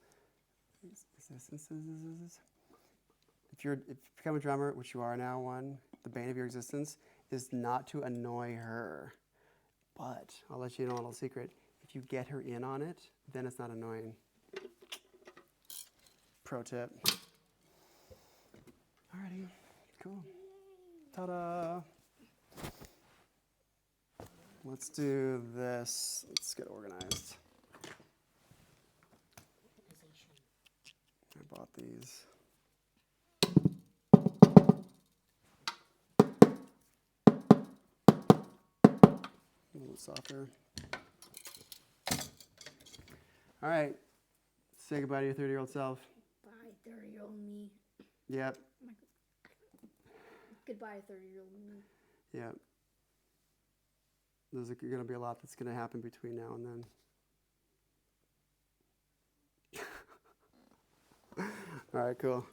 if you become a drummer, which you are now one, the bane of your existence is not to annoy her. But I'll let you know a little secret. If you get her in on it, then it's not annoying. Pro tip. Alrighty, cool. Ta-da! Let's do this. Let's get organized. I bought these. A little softer. All right. Say goodbye to your 30-year-old self.
Bye, 30-year-old me.
Yep.
Goodbye, 30-year-old me.
Yep. There's going to be a lot that's going to happen between now and then. All right, cool.